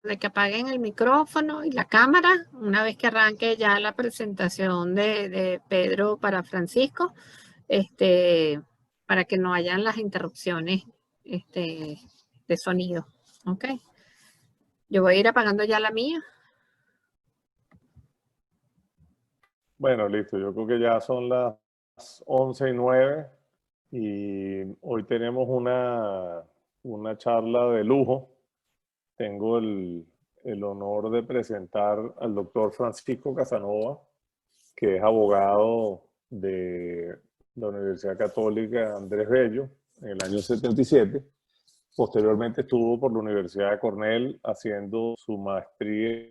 de que apaguen el micrófono y la cámara una vez que arranque ya la presentación de Pedro para Francisco, para que no hayan las interrupciones de sonido. ¿Ok? Yo voy a ir apagando ya la mía. Bueno, listo. Yo creo que ya son las 11:09 y hoy tenemos una charla de lujo. Tengo el honor de presentar al doctor Francisco Casanova, que es abogado de la Universidad Católica Andrés Bello en el año 77. Posteriormente estuvo por la Universidad de Cornell haciendo su maestría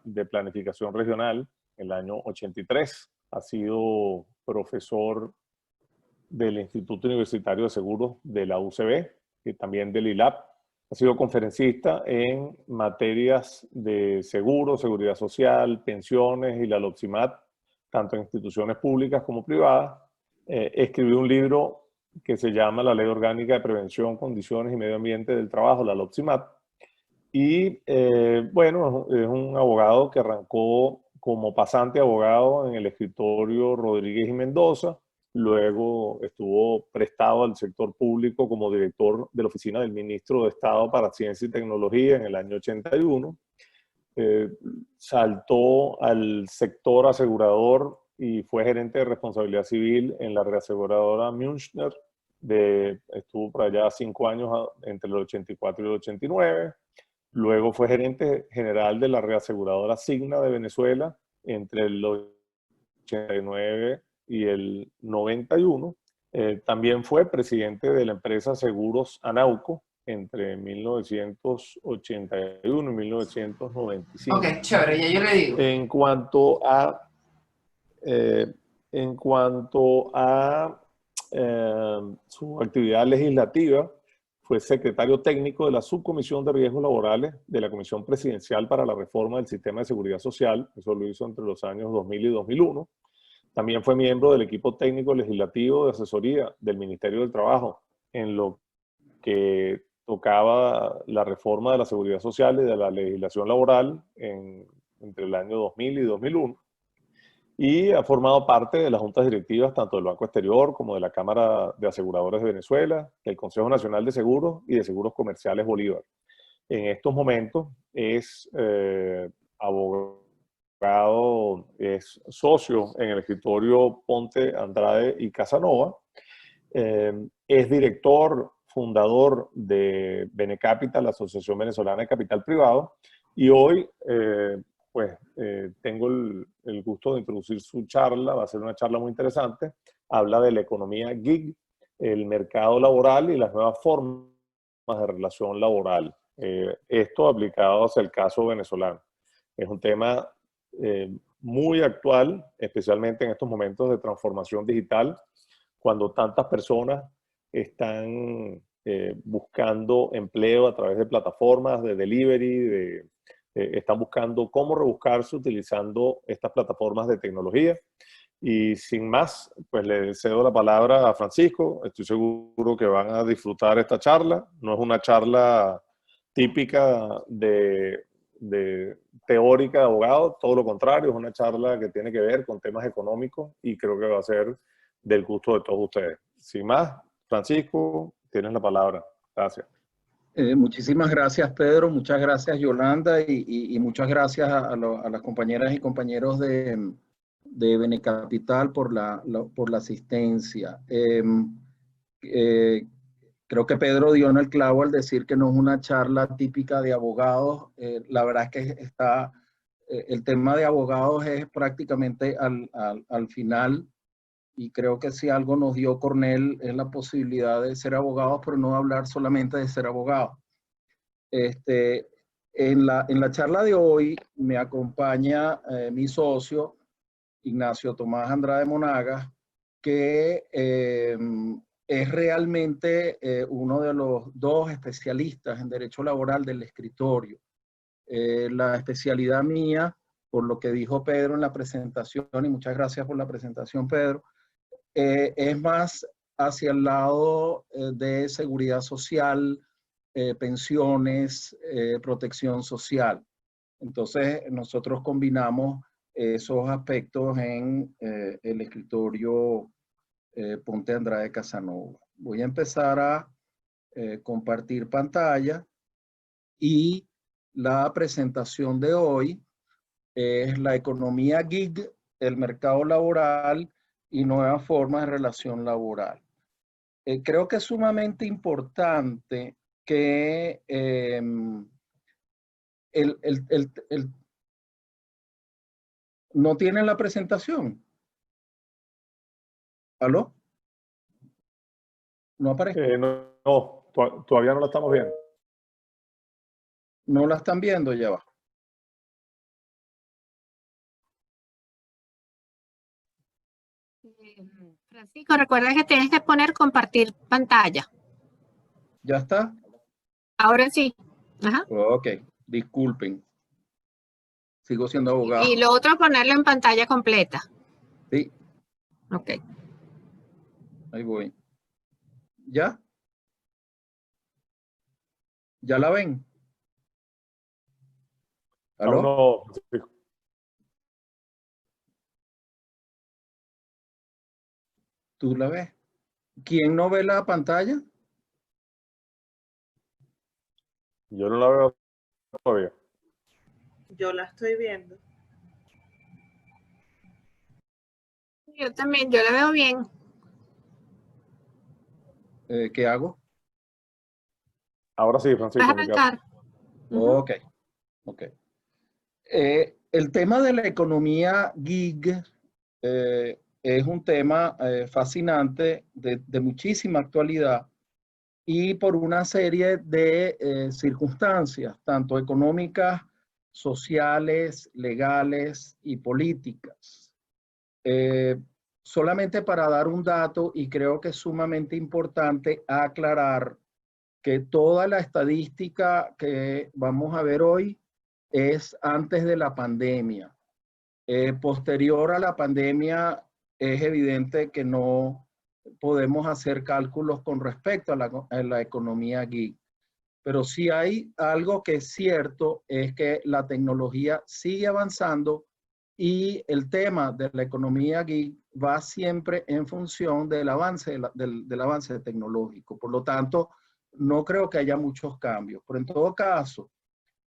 de planificación regional en el año 83. Ha sido profesor del Instituto Universitario de Seguros de la UCB y también del ILAP. Ha sido conferencista en materias de seguro, seguridad social, pensiones y la LOPSIMAT, tanto en instituciones públicas como privadas. Escribió un libro que se llama La Ley Orgánica de Prevención, Condiciones y Medio Ambiente del Trabajo, la LOPSIMAT. Y bueno, es un abogado que arrancó como pasante abogado en el escritorio Rodríguez y Mendoza. Luego estuvo prestado al sector público como director de la Oficina del Ministro de Estado para Ciencia y Tecnología en el año 81. Saltó al sector asegurador y fue gerente de responsabilidad civil en la reaseguradora Münchner. Estuvo por allá 5 años entre el 84 y el 89. Luego fue gerente general de la reaseguradora Signa de Venezuela entre el 89 y el 91. También fue presidente de la empresa Seguros Anauco entre 1981 y 1995. Ok, chévere, ya yo le digo. En cuanto a su actividad legislativa, fue secretario técnico de la Subcomisión de Riesgos Laborales de la Comisión Presidencial para la Reforma del Sistema de Seguridad Social. Eso lo hizo entre los años 2000 y 2001. También fue miembro del equipo técnico legislativo de asesoría del Ministerio del Trabajo en lo que tocaba la reforma de la seguridad social y de la legislación laboral entre el año 2000 y 2001. Y ha formado parte de las juntas directivas tanto del Banco Exterior como de la Cámara de Aseguradores de Venezuela, del Consejo Nacional de Seguros y de Seguros Comerciales Bolívar. En estos momentos es abogado, es socio en el escritorio Ponte, Andrade y Casanova. Es director, fundador de Benecapital, la Asociación Venezolana de Capital Privado, y hoy tengo el gusto de introducir su charla. Va a ser una charla muy interesante. Habla de la economía gig, el mercado laboral y las nuevas formas de relación laboral. Esto aplicado hacia el caso venezolano. Es un tema muy actual, especialmente en estos momentos de transformación digital, cuando tantas personas están buscando empleo a través de plataformas de delivery, están buscando cómo rebuscarse utilizando estas plataformas de tecnología. Y sin más, pues le cedo la palabra a Francisco. Estoy seguro que van a disfrutar esta charla. No es una charla típica teórica de abogado, todo lo contrario, es una charla que tiene que ver con temas económicos y creo que va a ser del gusto de todos ustedes. Sin más, Francisco, tienes la palabra. Gracias. Muchísimas gracias, Pedro. Muchas gracias, Yolanda, y muchas gracias a las compañeras y compañeros de Benecapital por la asistencia. Creo que Pedro dio en el clavo al decir que no es una charla típica de abogados. La verdad es que el tema de abogados es prácticamente al final. Y creo que si algo nos dio Cornell es la posibilidad de ser abogados, pero no hablar solamente de ser abogados. En la charla de hoy me acompaña mi socio, Ignacio Tomás Andrade Monagas, que es realmente uno de los dos especialistas en derecho laboral del escritorio. La especialidad mía, por lo que dijo Pedro en la presentación, y muchas gracias por la presentación, Pedro, es más hacia el lado de seguridad social, pensiones, protección social. Entonces, nosotros combinamos esos aspectos en el escritorio Ponte Andrade Casanova. Voy a empezar a compartir pantalla y la presentación de hoy es la economía gig, el mercado laboral y nuevas formas de relación laboral. Creo que es sumamente importante que ¿no tienen la presentación? ¿Aló? ¿No aparece? No, todavía no la estamos viendo. ¿No la están viendo? Ya va. Francisco, recuerda que tienes que poner compartir pantalla. ¿Ya está? Ahora sí. Ajá. Ok, disculpen. Sigo siendo abogado. Y lo otro, ponerlo en pantalla completa. Sí. Ok. Ahí voy. ¿Ya? ¿Ya la ven? ¿Aló? Aún no, Francisco. ¿Tú la ves? ¿Quién no ve la pantalla? Yo no la veo todavía. Yo la estoy viendo. Yo también, yo la veo bien. ¿Qué hago? Ahora sí, Vas Francisco. a arrancar. Ok, ok. El tema de la economía gig es un tema fascinante de muchísima actualidad y por una serie de circunstancias, tanto económicas, sociales, legales y políticas. Solamente para dar un dato, y creo que es sumamente importante aclarar que toda la estadística que vamos a ver hoy es antes de la pandemia. Posterior a la pandemia es evidente que no podemos hacer cálculos con respecto a la economía gig. Pero sí hay algo que es cierto, es que la tecnología sigue avanzando y el tema de la economía gig va siempre en función del avance, del avance tecnológico. Por lo tanto, no creo que haya muchos cambios. Pero en todo caso,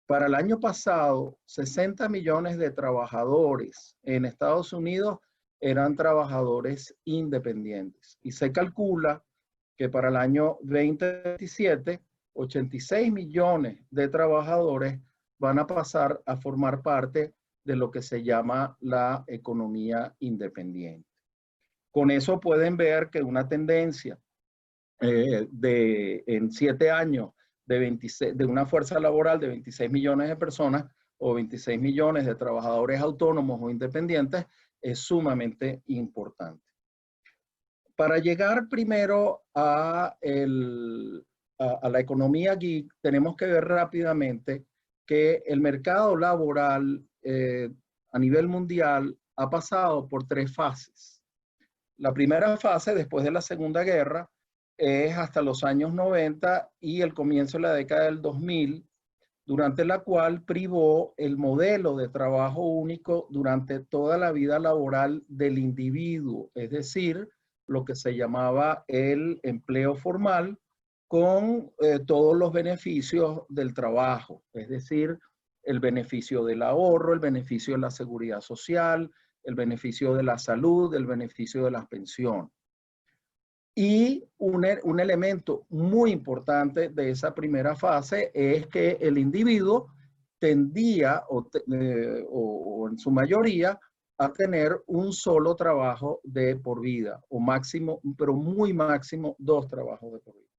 para el año pasado, 60 millones de trabajadores en Estados Unidos eran trabajadores independientes. Y se calcula que para el año 2027, 86 millones de trabajadores van a pasar a formar parte de lo que se llama la economía independiente. Con eso pueden ver que una tendencia en 7 años de una fuerza laboral de 26 millones de personas o 26 millones de trabajadores autónomos o independientes es sumamente importante. Para llegar primero a la economía gig, tenemos que ver rápidamente que el mercado laboral a nivel mundial ha pasado por 3 fases. La primera fase, después de la Segunda Guerra, es hasta los años 90 y el comienzo de la década del 2000, durante la cual privó el modelo de trabajo único durante toda la vida laboral del individuo, es decir, lo que se llamaba el empleo formal con todos los beneficios del trabajo, es decir, el beneficio del ahorro, el beneficio de la seguridad social, el beneficio de la salud, el beneficio de las pensiones. Y un elemento muy importante de esa primera fase es que el individuo tendía, o en su mayoría, a tener un solo trabajo de por vida, o máximo, pero muy máximo, 2 trabajos de por vida.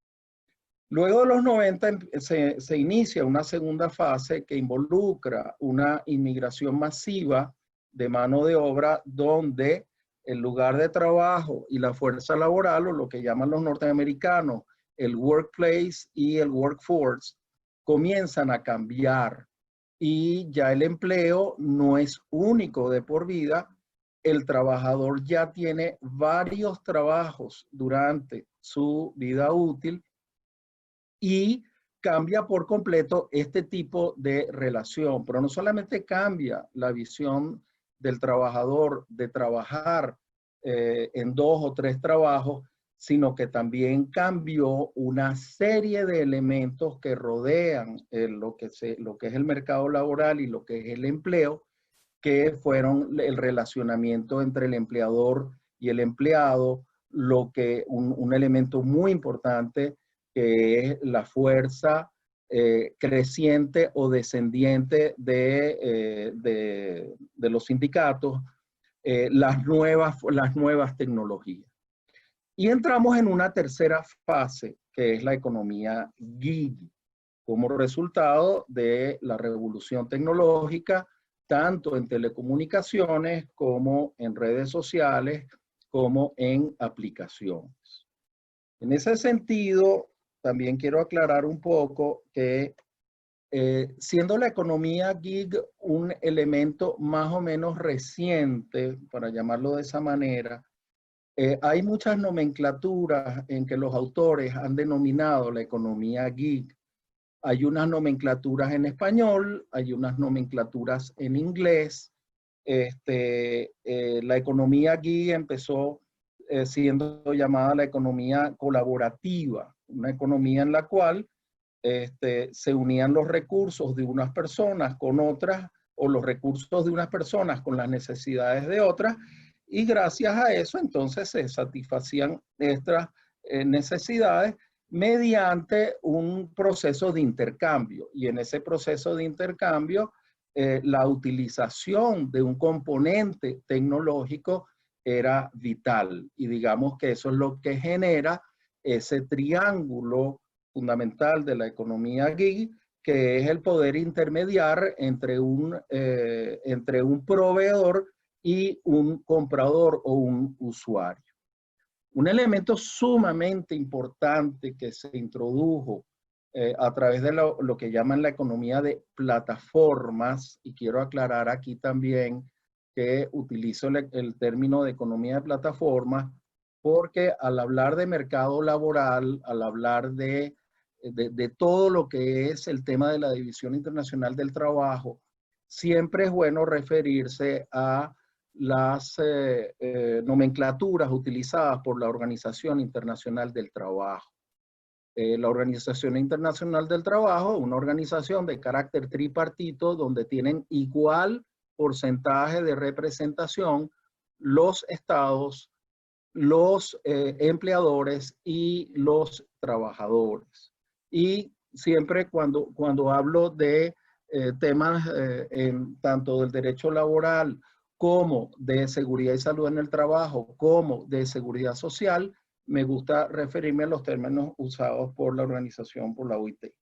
Luego de los 90 se inicia una segunda fase que involucra una inmigración masiva de mano de obra donde el lugar de trabajo y la fuerza laboral, o lo que llaman los norteamericanos, el workplace y el workforce, comienzan a cambiar y ya el empleo no es único de por vida. El trabajador ya tiene varios trabajos durante su vida útil y cambia por completo este tipo de relación, pero no solamente cambia la visión del trabajador de trabajar en 2 o 3 trabajos, sino que también cambió una serie de elementos que rodean lo que es el mercado laboral y lo que es el empleo, que fueron el relacionamiento entre el empleador y el empleado, un elemento muy importante que es la fuerza creciente o descendiente de los sindicatos, las nuevas tecnologías. Y entramos en una tercera fase, que es la economía gig, como resultado de la revolución tecnológica, tanto en telecomunicaciones como en redes sociales, como en aplicaciones. En ese sentido, también quiero aclarar un poco que siendo la economía gig un elemento más o menos reciente, para llamarlo de esa manera, hay muchas nomenclaturas en que los autores han denominado la economía gig. Hay unas nomenclaturas en español, hay unas nomenclaturas en inglés. La economía gig empezó siendo llamada la economía colaborativa, una economía en la cual se unían los recursos de unas personas con otras, o los recursos de unas personas con las necesidades de otras, y gracias a eso entonces se satisfacían estas necesidades mediante un proceso de intercambio. Y en ese proceso de intercambio, la utilización de un componente tecnológico era vital. Y digamos que eso es lo que genera ese triángulo fundamental de la economía gig, que es el poder intermediar entre un proveedor y un comprador o un usuario. Un elemento sumamente importante que se introdujo a través de lo que llaman la economía de plataformas, y quiero aclarar aquí también que utilizo el término de economía de plataformas, porque al hablar de mercado laboral, al hablar de todo lo que es el tema de la División Internacional del Trabajo, siempre es bueno referirse a las nomenclaturas utilizadas por la Organización Internacional del Trabajo. La Organización Internacional del Trabajo es una organización de carácter tripartito donde tienen igual porcentaje de representación los estados, los empleadores y los trabajadores. Y siempre cuando hablo de temas tanto del derecho laboral como de seguridad y salud en el trabajo, como de seguridad social, me gusta referirme a los términos usados por la organización, por la OIT.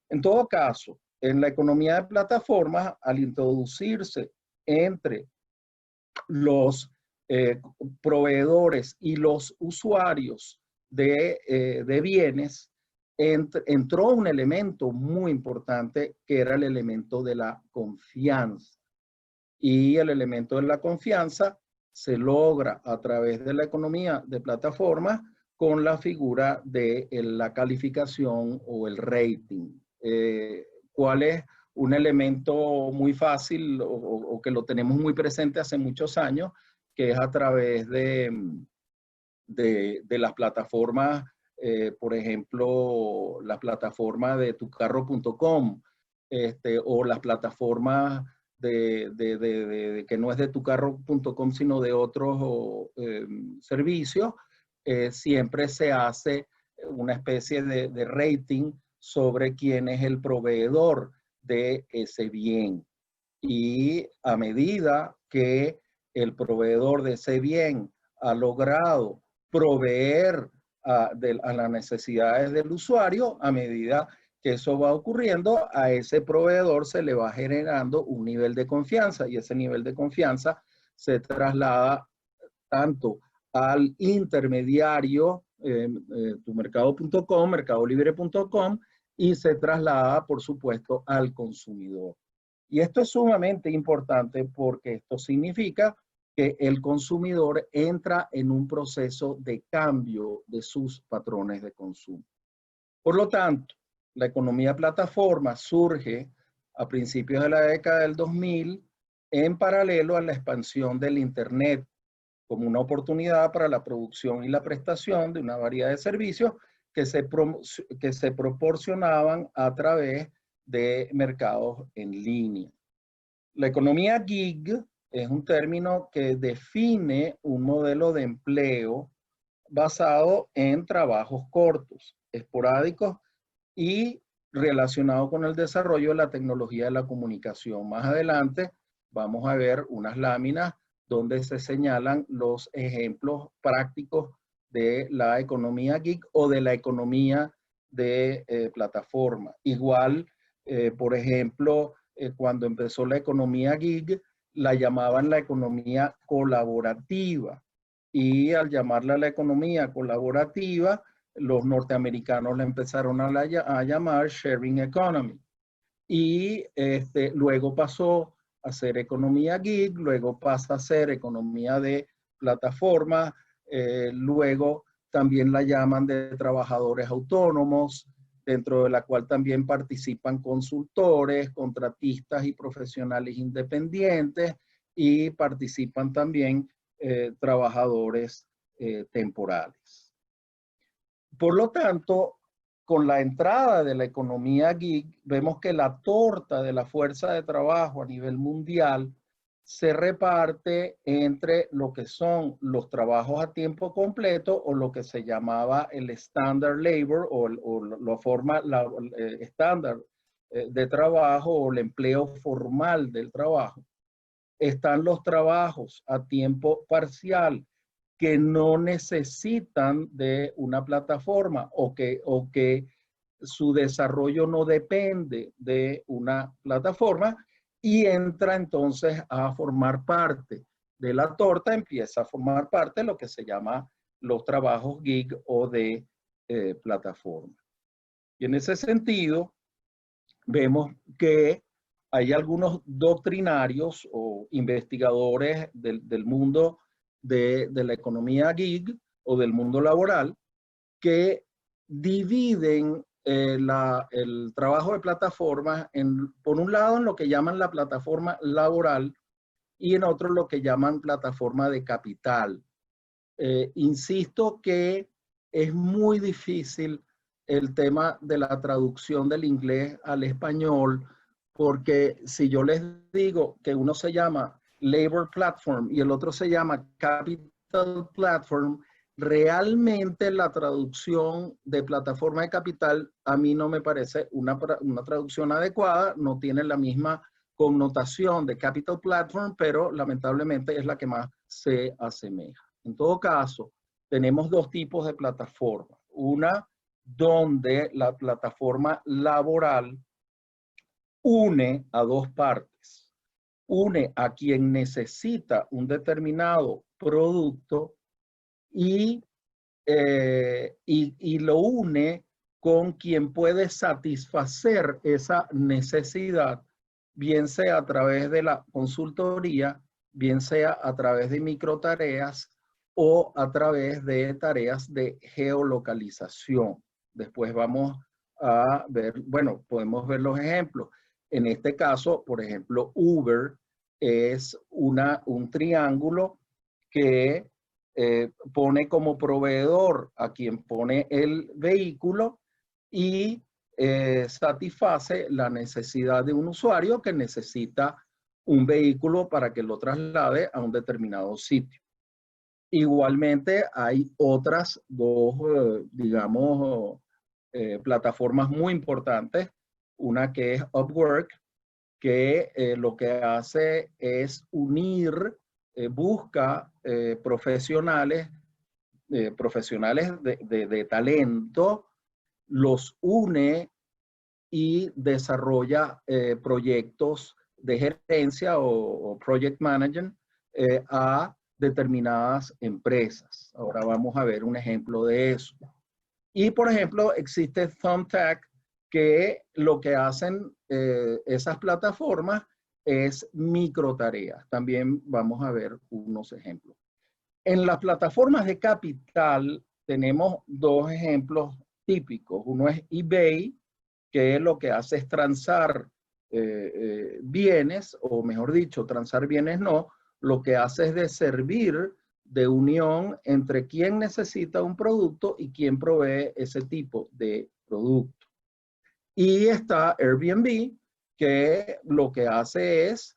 En todo caso, en la economía de plataformas, al introducirse entre los proveedores y los usuarios de bienes, entró un elemento muy importante que era el elemento de la confianza. Y el elemento de la confianza se logra a través de la economía de plataformas con la figura de la calificación o el rating. ¿Cuál es un elemento muy fácil o que lo tenemos muy presente hace muchos años, que es a través de las plataformas, por ejemplo, la plataforma de tucarro.com, o las plataformas que no es de tucarro.com, sino de otros servicios, siempre se hace una especie de rating sobre quién es el proveedor de ese bien. Y a medida que el proveedor de ese bien ha logrado proveer a las necesidades del usuario, a medida que eso va ocurriendo, a ese proveedor se le va generando un nivel de confianza, y ese nivel de confianza se traslada tanto al intermediario, tumercado.com, mercadolibre.com, y se traslada, por supuesto, al consumidor. Y esto es sumamente importante porque esto significa que el consumidor entra en un proceso de cambio de sus patrones de consumo. Por lo tanto, la economía plataforma surge a principios de la década del 2000 en paralelo a la expansión del Internet como una oportunidad para la producción y la prestación de una variedad de servicios que se proporcionaban a través de mercados en línea. La economía gig es un término que define un modelo de empleo basado en trabajos cortos, esporádicos y relacionado con el desarrollo de la tecnología de la comunicación. Más adelante vamos a ver unas láminas donde se señalan los ejemplos prácticos de la economía gig o de la economía de plataforma. Igual, por ejemplo, cuando empezó la economía gig, la llamaban la economía colaborativa. Y al llamarla la economía colaborativa, los norteamericanos la empezaron a llamar sharing economy. Y luego pasó a ser economía gig, luego pasa a ser economía de plataforma, luego también la llaman de trabajadores autónomos, dentro de la cual también participan consultores, contratistas y profesionales independientes, y participan también trabajadores temporales. Por lo tanto, con la entrada de la economía gig, vemos que la torta de la fuerza de trabajo a nivel mundial se reparte entre lo que son los trabajos a tiempo completo o lo que se llamaba el standard labor o la forma estándar de trabajo o el empleo formal del trabajo. Están los trabajos a tiempo parcial que no necesitan de una plataforma o que su desarrollo no depende de una plataforma, y entra entonces a formar parte de la torta, empieza a formar parte de lo que se llama los trabajos gig o de plataforma. Y en ese sentido, vemos que hay algunos doctrinarios o investigadores del mundo de la economía gig o del mundo laboral que dividen el trabajo de plataformas por un lado en lo que llaman la plataforma laboral y en otro lo que llaman plataforma de capital. Insisto que es muy difícil el tema de la traducción del inglés al español, porque si yo les digo que uno se llama Labor Platform y el otro se llama Capital Platform, realmente la traducción de plataforma de capital a mí no me parece una traducción adecuada, no tiene la misma connotación de Capital Platform, pero lamentablemente es la que más se asemeja. En todo caso, tenemos dos tipos de plataformas. Una donde la plataforma laboral une a dos partes. Une a quien necesita un determinado producto y lo une con quien puede satisfacer esa necesidad, bien sea a través de la consultoría, bien sea a través de microtareas o a través de tareas de geolocalización. Después vamos a ver, bueno, podemos ver los ejemplos. En este caso, por ejemplo, Uber es un triángulo que pone como proveedor a quien pone el vehículo y satisface la necesidad de un usuario que necesita un vehículo para que lo traslade a un determinado sitio. Igualmente hay otras dos, digamos, plataformas muy importantes. Una que es Upwork, que lo que hace es unir, busca profesionales de talento, los une y desarrolla proyectos de gerencia o project management a determinadas empresas. Ahora vamos a ver un ejemplo de eso. Y por ejemplo, existe Thumbtack, que lo que hacen esas plataformas es microtareas. También vamos a ver unos ejemplos. En las plataformas de capital tenemos dos ejemplos típicos. Uno es eBay, que lo que hace es transar bienes, o mejor dicho, transar bienes no, lo que hace es de servir de unión entre quien necesita un producto y quien provee ese tipo de producto. Y está Airbnb, que lo que hace es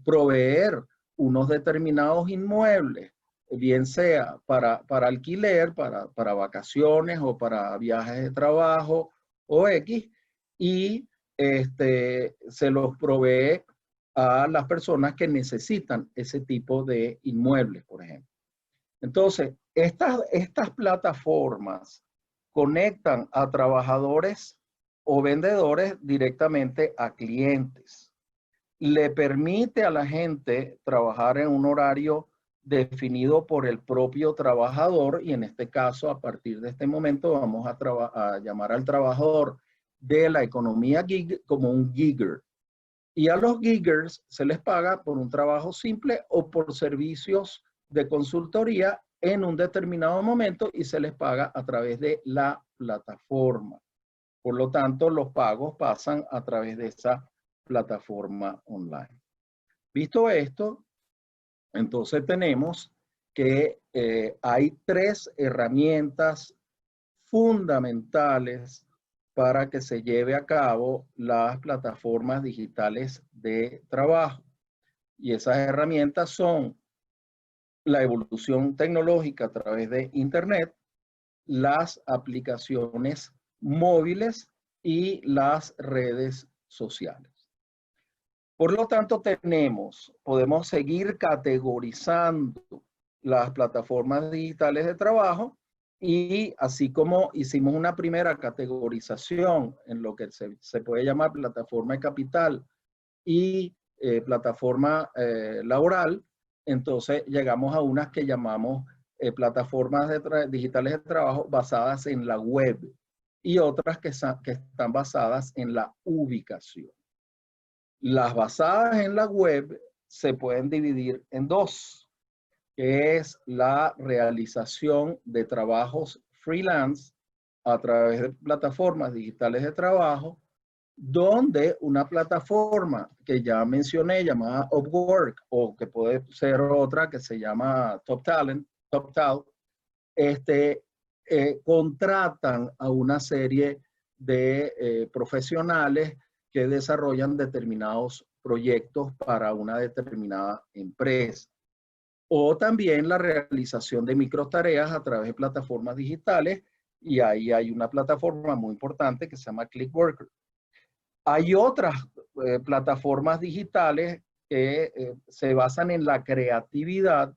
proveer unos determinados inmuebles, bien sea para alquiler, para vacaciones o para viajes de trabajo o X, y se los provee a las personas que necesitan ese tipo de inmuebles, por ejemplo. Entonces, estas plataformas conectan a trabajadores o vendedores directamente a clientes. Le permite a la gente trabajar en un horario definido por el propio trabajador, y en este caso, a partir de este momento, vamos a llamar al trabajador de la economía gig como un gigger. Y a los giggers se les paga por un trabajo simple o por servicios de consultoría en un determinado momento, y se les paga a través de la plataforma. Por lo tanto, los pagos pasan a través de esa plataforma online. Visto esto, entonces tenemos que hay 3 herramientas fundamentales para que se lleve a cabo las plataformas digitales de trabajo. Y esas herramientas son la evolución tecnológica a través de Internet, las aplicaciones móviles y las redes sociales. Por lo tanto, podemos seguir categorizando las plataformas digitales de trabajo, y así como hicimos una primera categorización en lo que se puede llamar plataforma de capital y plataforma laboral, entonces llegamos a unas que llamamos plataformas digitales de trabajo basadas en la web, y otras que están basadas en la ubicación. Las basadas en la web se pueden dividir en 2, que es la realización de trabajos freelance a través de plataformas digitales de trabajo, donde una plataforma que ya mencioné, llamada Upwork, o que puede ser otra que se llama TopTalent, contratan a una serie de profesionales que desarrollan determinados proyectos para una determinada empresa. O también la realización de microtareas a través de plataformas digitales, y ahí hay una plataforma muy importante que se llama Clickworker. Hay otras plataformas digitales que se basan en la creatividad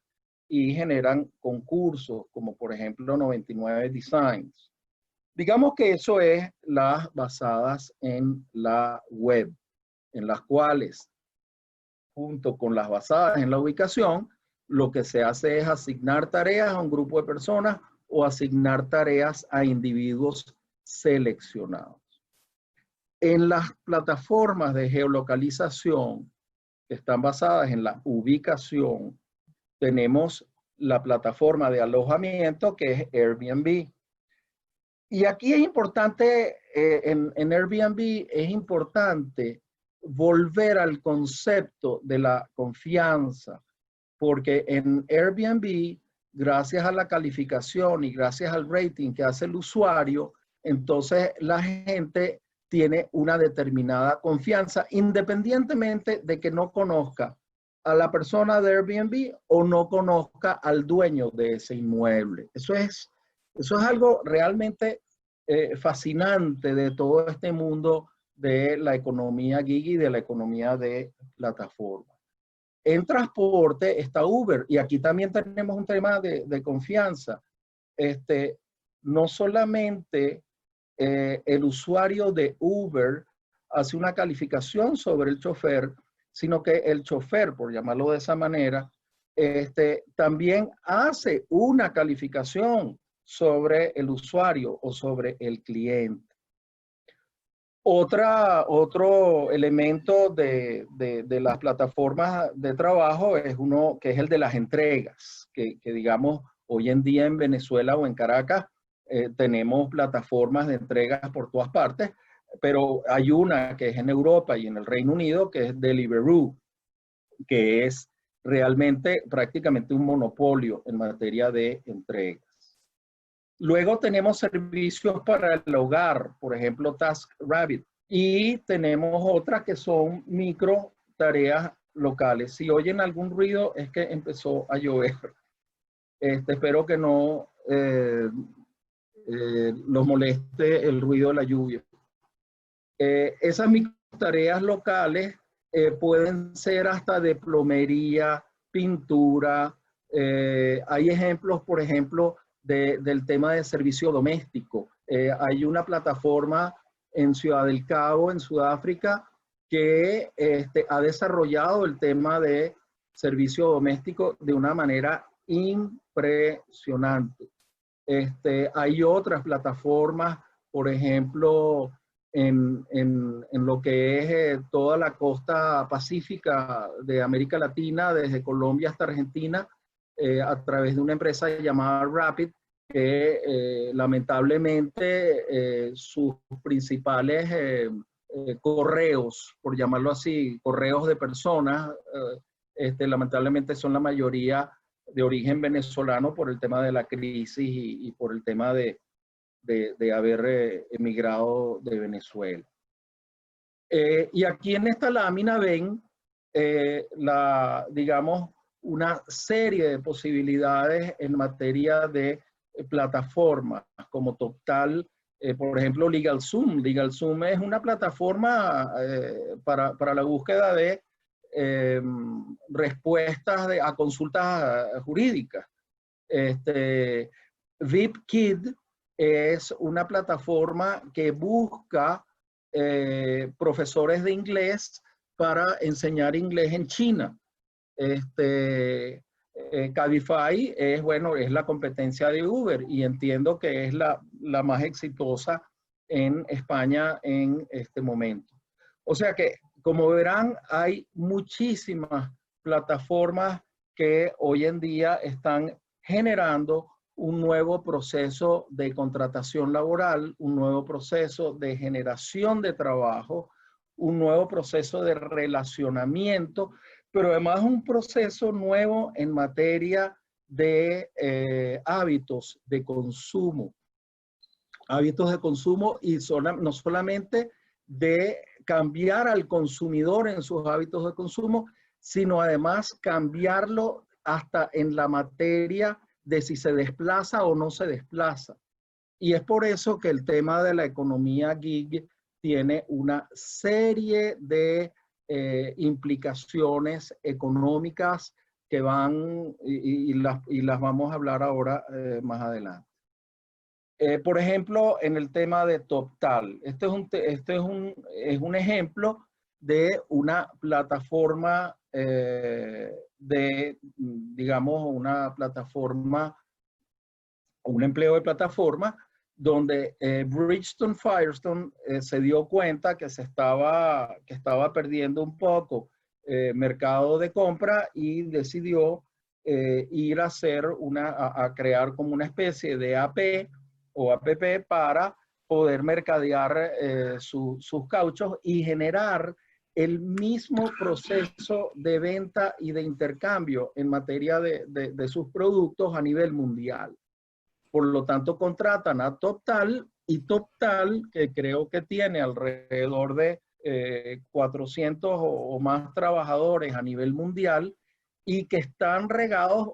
y generan concursos, como por ejemplo 99 Designs. Digamos que eso es las basadas en la web, en las cuales, junto con las basadas en la ubicación, lo que se hace es asignar tareas a un grupo de personas o asignar tareas a individuos seleccionados. En las plataformas de geolocalización que están basadas en la ubicación, tenemos la plataforma de alojamiento que es Airbnb. Y aquí es importante, en Airbnb es importante volver al concepto de la confianza, porque en Airbnb, gracias a la calificación y gracias al rating que hace el usuario, entonces la gente tiene una determinada confianza, independientemente de que no conozca a la persona de Airbnb o no conozca al dueño de ese inmueble. Eso es algo realmente fascinante de todo este mundo de la economía gig y de la economía de plataforma. En transporte está Uber, y aquí también tenemos un tema de confianza. No solamente el usuario de Uber hace una calificación sobre el chofer, sino que el chofer, por llamarlo de esa manera, también hace una calificación sobre el usuario o sobre el cliente. Otro elemento de las plataformas de trabajo es uno que es el de las entregas, que digamos hoy en día en Venezuela o en Caracas tenemos plataformas de entregas por todas partes, pero hay una que es en Europa y en el Reino Unido, que es Deliveroo, que es realmente prácticamente un monopolio en materia de entregas. Luego tenemos servicios para el hogar, por ejemplo, TaskRabbit, y tenemos otras que son micro tareas locales. Si oyen algún ruido es que empezó a llover. Espero que no los moleste el ruido de la lluvia. Esas micro tareas locales pueden ser hasta de plomería, pintura. Hay ejemplos, por ejemplo, del tema de servicio doméstico. Hay una plataforma en Ciudad del Cabo, en Sudáfrica, que ha desarrollado el tema de servicio doméstico de una manera impresionante. Hay otras plataformas, por ejemplo, en lo que es toda la costa pacífica de América Latina, desde Colombia hasta Argentina, a través de una empresa llamada Rapid, que lamentablemente sus principales correos, por llamarlo así, correos de personas, lamentablemente son la mayoría de origen venezolano por el tema de la crisis y por el tema de haber emigrado de Venezuela. Y aquí en esta lámina ven, digamos, una serie de posibilidades en materia de plataformas como TopTal, por ejemplo, LegalZoom. LegalZoom es una plataforma para la búsqueda de respuestas a consultas jurídicas. VipKid es una plataforma que busca profesores de inglés para enseñar inglés en China. Cabify es la competencia de Uber y entiendo que es la más exitosa en España en este momento. O sea que, como verán, hay muchísimas plataformas que hoy en día están generando un nuevo proceso de contratación laboral, un nuevo proceso de generación de trabajo, un nuevo proceso de relacionamiento, pero además un proceso nuevo en materia de hábitos de consumo. Hábitos de consumo y no solamente de cambiar al consumidor en sus hábitos de consumo, sino además cambiarlo hasta en la materia de si se desplaza o no se desplaza. Y es por eso que el tema de la economía gig tiene una serie de implicaciones económicas que van y las vamos a hablar ahora más adelante. Por ejemplo, en el tema de TopTal, este es un ejemplo de una plataforma digamos, una plataforma, un empleo de plataforma, donde Bridgestone Firestone se dio cuenta que estaba perdiendo un poco mercado de compra y decidió ir a hacer a crear como una especie de AP o APP para poder mercadear sus cauchos y generar el mismo proceso de venta y de intercambio en materia de sus productos a nivel mundial. Por lo tanto, contratan a TopTal y TopTal, que creo que tiene alrededor de 400 o más trabajadores a nivel mundial y que están regados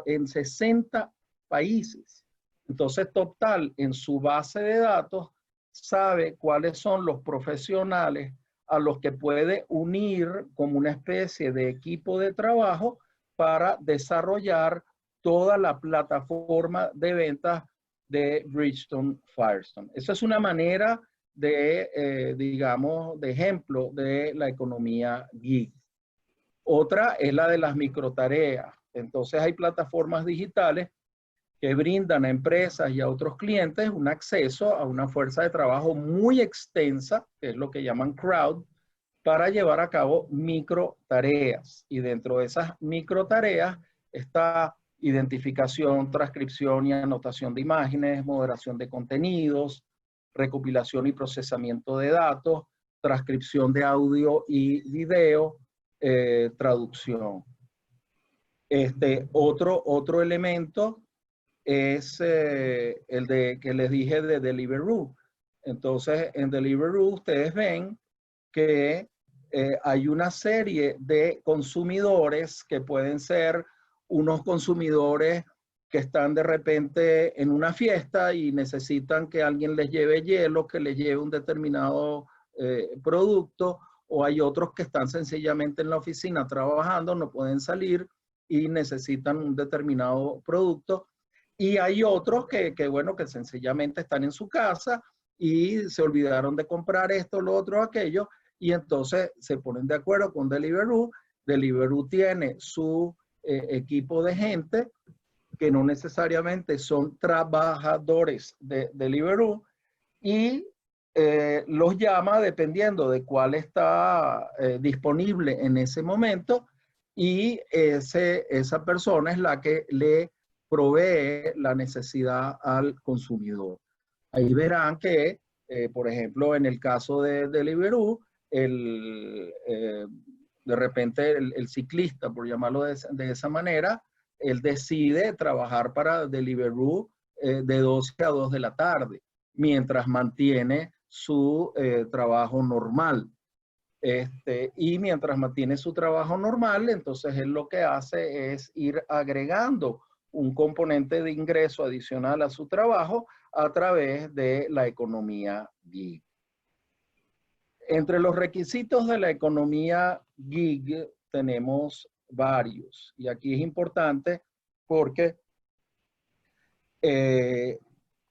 en 60 países. Entonces, TopTal en su base de datos sabe cuáles son los profesionales a los que puede unir como una especie de equipo de trabajo para desarrollar toda la plataforma de ventas de Bridgestone Firestone. Esa es una manera de, digamos, de ejemplo de la economía gig. Otra es la de las microtareas. Entonces hay plataformas digitales que brindan a empresas y a otros clientes un acceso a una fuerza de trabajo muy extensa, que es lo que llaman crowd, para llevar a cabo microtareas. Y dentro de esas microtareas está identificación, transcripción y anotación de imágenes, moderación de contenidos, recopilación y procesamiento de datos, transcripción de audio y video, traducción. Otro elemento es el que les dije de Deliveroo. Entonces, en Deliveroo ustedes ven que hay una serie de consumidores que pueden ser unos consumidores que están de repente en una fiesta y necesitan que alguien les lleve hielo, que les lleve un determinado producto, o hay otros que están sencillamente en la oficina trabajando, no pueden salir y necesitan un determinado producto. Y hay otros bueno, que sencillamente están en su casa y se olvidaron de comprar esto, lo otro, aquello, y entonces se ponen de acuerdo con Deliveroo. Deliveroo tiene su equipo de gente que no necesariamente son trabajadores de Deliveroo y los llama dependiendo de cuál está disponible en ese momento, y esa persona es la que le provee la necesidad al consumidor. Ahí verán que, por ejemplo, en el caso de Deliveroo, de repente el ciclista, por llamarlo de esa manera, él decide trabajar para Deliveroo de 12 a 2 de la tarde, mientras mantiene su trabajo normal. Y mientras mantiene su trabajo normal, entonces él lo que hace es ir agregando un componente de ingreso adicional a su trabajo a través de la economía gig. Entre los requisitos de la economía gig tenemos varios, y aquí es importante porque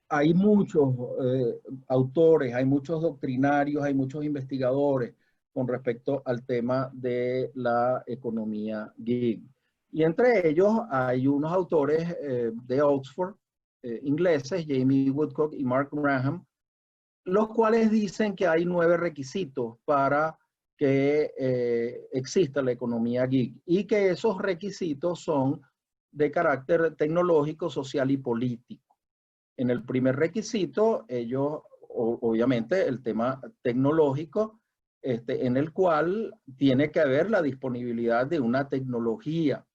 hay muchos autores, hay muchos doctrinarios, hay muchos investigadores con respecto al tema de la economía gig. Y entre ellos hay unos autores de Oxford, ingleses, Jamie Woodcock y Mark Graham, los cuales dicen que hay 9 requisitos para que exista la economía gig, y que esos requisitos son de carácter tecnológico, social y político. En el primer requisito, ellos, obviamente, el tema tecnológico, en el cual tiene que haber la disponibilidad de una tecnología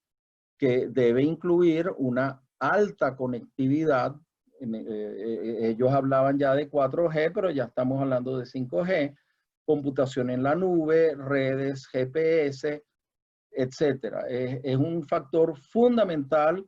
que debe incluir una alta conectividad. Ellos hablaban ya de 4G, pero ya estamos hablando de 5G, computación en la nube, redes, GPS, etcétera. Es un factor fundamental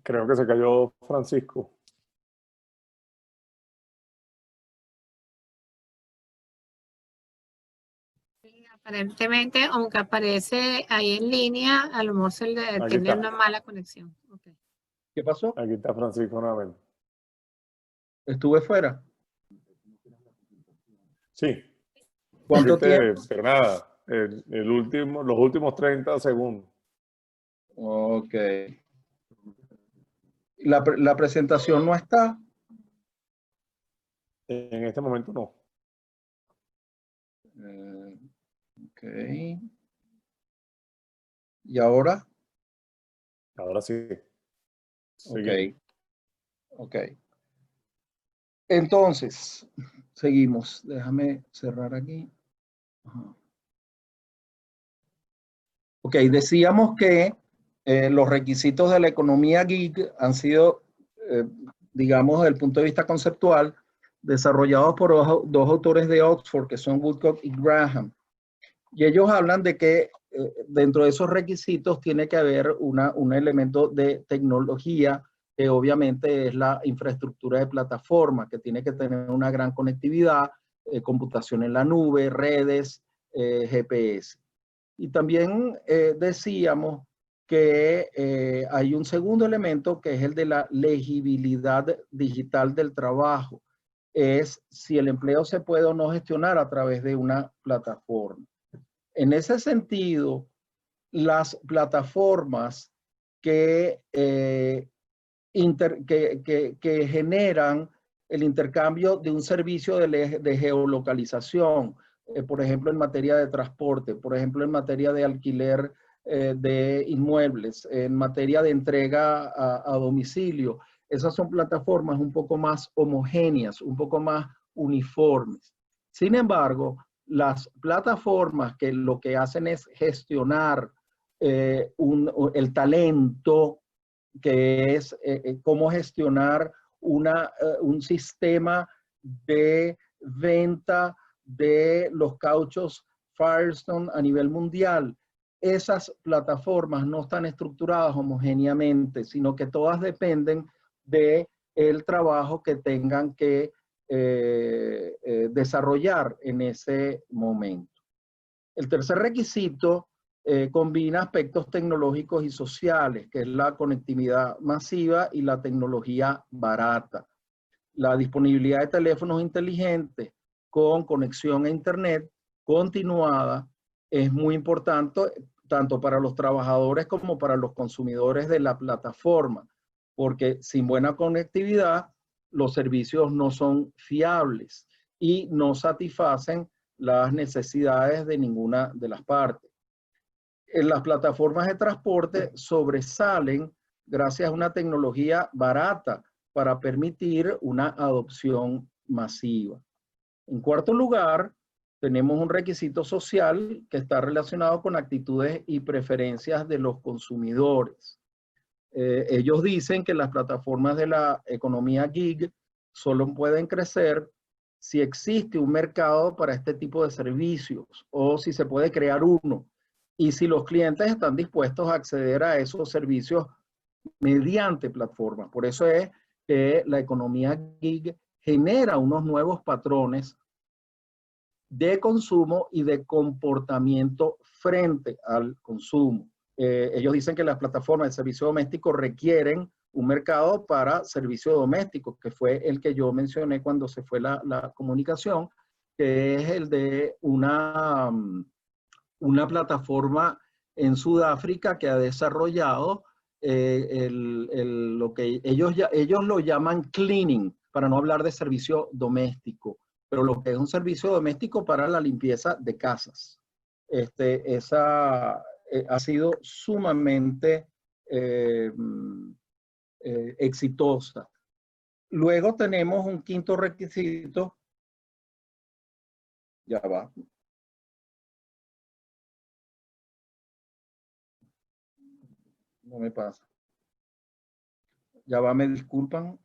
Creo que se cayó Francisco. Aparentemente, aunque aparece ahí en línea, a lo mejor tiene una mala conexión. Okay. ¿Qué pasó? Aquí está Francisco nuevamente. ¿Estuve fuera? Sí. ¿Cuánto tiempo? Pero nada, los últimos 30 segundos. Ok. ¿La presentación no está? En este momento no. Ok. ¿Y ahora? Ahora sí. Ok. Ok. Entonces, seguimos. Déjame cerrar aquí. Ajá. Ok, decíamos que los requisitos de la economía gig han sido, digamos, desde el punto de vista conceptual, desarrollados por dos autores de Oxford, que son Woodcock y Graham. Y ellos hablan de que dentro de esos requisitos tiene que haber un elemento de tecnología, que obviamente es la infraestructura de plataforma, que tiene que tener una gran conectividad, computación en la nube, redes, GPS. Y también decíamos que hay un segundo elemento que es el de la legibilidad digital del trabajo. Es si el empleo se puede o no gestionar a través de una plataforma. En ese sentido, las plataformas que generan el intercambio de un servicio de geolocalización, por ejemplo, en materia de transporte, por ejemplo, en materia de alquiler de inmuebles, en materia de entrega a domicilio. Esas son plataformas un poco más homogéneas, un poco más uniformes. Sin embargo, las plataformas que lo que hacen es gestionar el talento, que es cómo gestionar un sistema de venta de los cauchos Firestone a nivel mundial. Esas plataformas no están estructuradas homogéneamente, sino que todas dependen del trabajo que tengan que desarrollar en ese momento. El tercer requisito combina aspectos tecnológicos y sociales, que es la conectividad masiva y la tecnología barata. La disponibilidad de teléfonos inteligentes con conexión a Internet continuada es muy importante, tanto para los trabajadores como para los consumidores de la plataforma, porque sin buena conectividad los servicios no son fiables y no satisfacen las necesidades de ninguna de las partes. En las plataformas de transporte sobresalen gracias a una tecnología barata para permitir una adopción masiva. En cuarto lugar, tenemos un requisito social que está relacionado con actitudes y preferencias de los consumidores. Ellos dicen que las plataformas de la economía gig solo pueden crecer si existe un mercado para este tipo de servicios o si se puede crear uno y si los clientes están dispuestos a acceder a esos servicios mediante plataformas. Por eso es que la economía gig genera unos nuevos patrones de consumo y de comportamiento frente al consumo. Ellos dicen que las plataformas de servicio doméstico requieren un mercado para servicio doméstico, que fue el que yo mencioné cuando se fue la comunicación, que es el de una plataforma en Sudáfrica que ha desarrollado lo que ellos lo llaman cleaning, para no hablar de servicio doméstico, pero lo que es un servicio doméstico para la limpieza de casas. Ha sido sumamente exitosa. Luego tenemos un quinto requisito. Ya va. No me pasa. Ya va, me disculpan.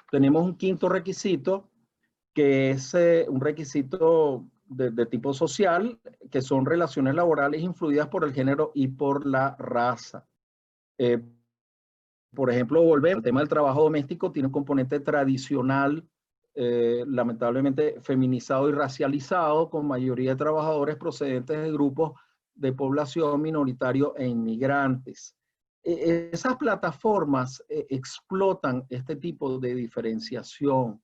Tenemos un quinto requisito, que es un requisito de tipo social, que son relaciones laborales influidas por el género y por la raza. Por ejemplo, volvemos al tema del trabajo doméstico, tiene un componente tradicional, lamentablemente feminizado y racializado, con mayoría de trabajadores procedentes de grupos de población minoritario e inmigrantes. Esas plataformas explotan este tipo de diferenciación.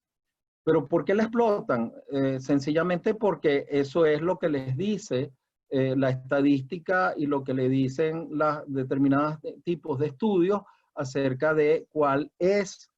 ¿Pero por qué la explotan? Sencillamente porque eso es lo que les dice la estadística y lo que le dicen las determinados tipos de estudios acerca de cuál es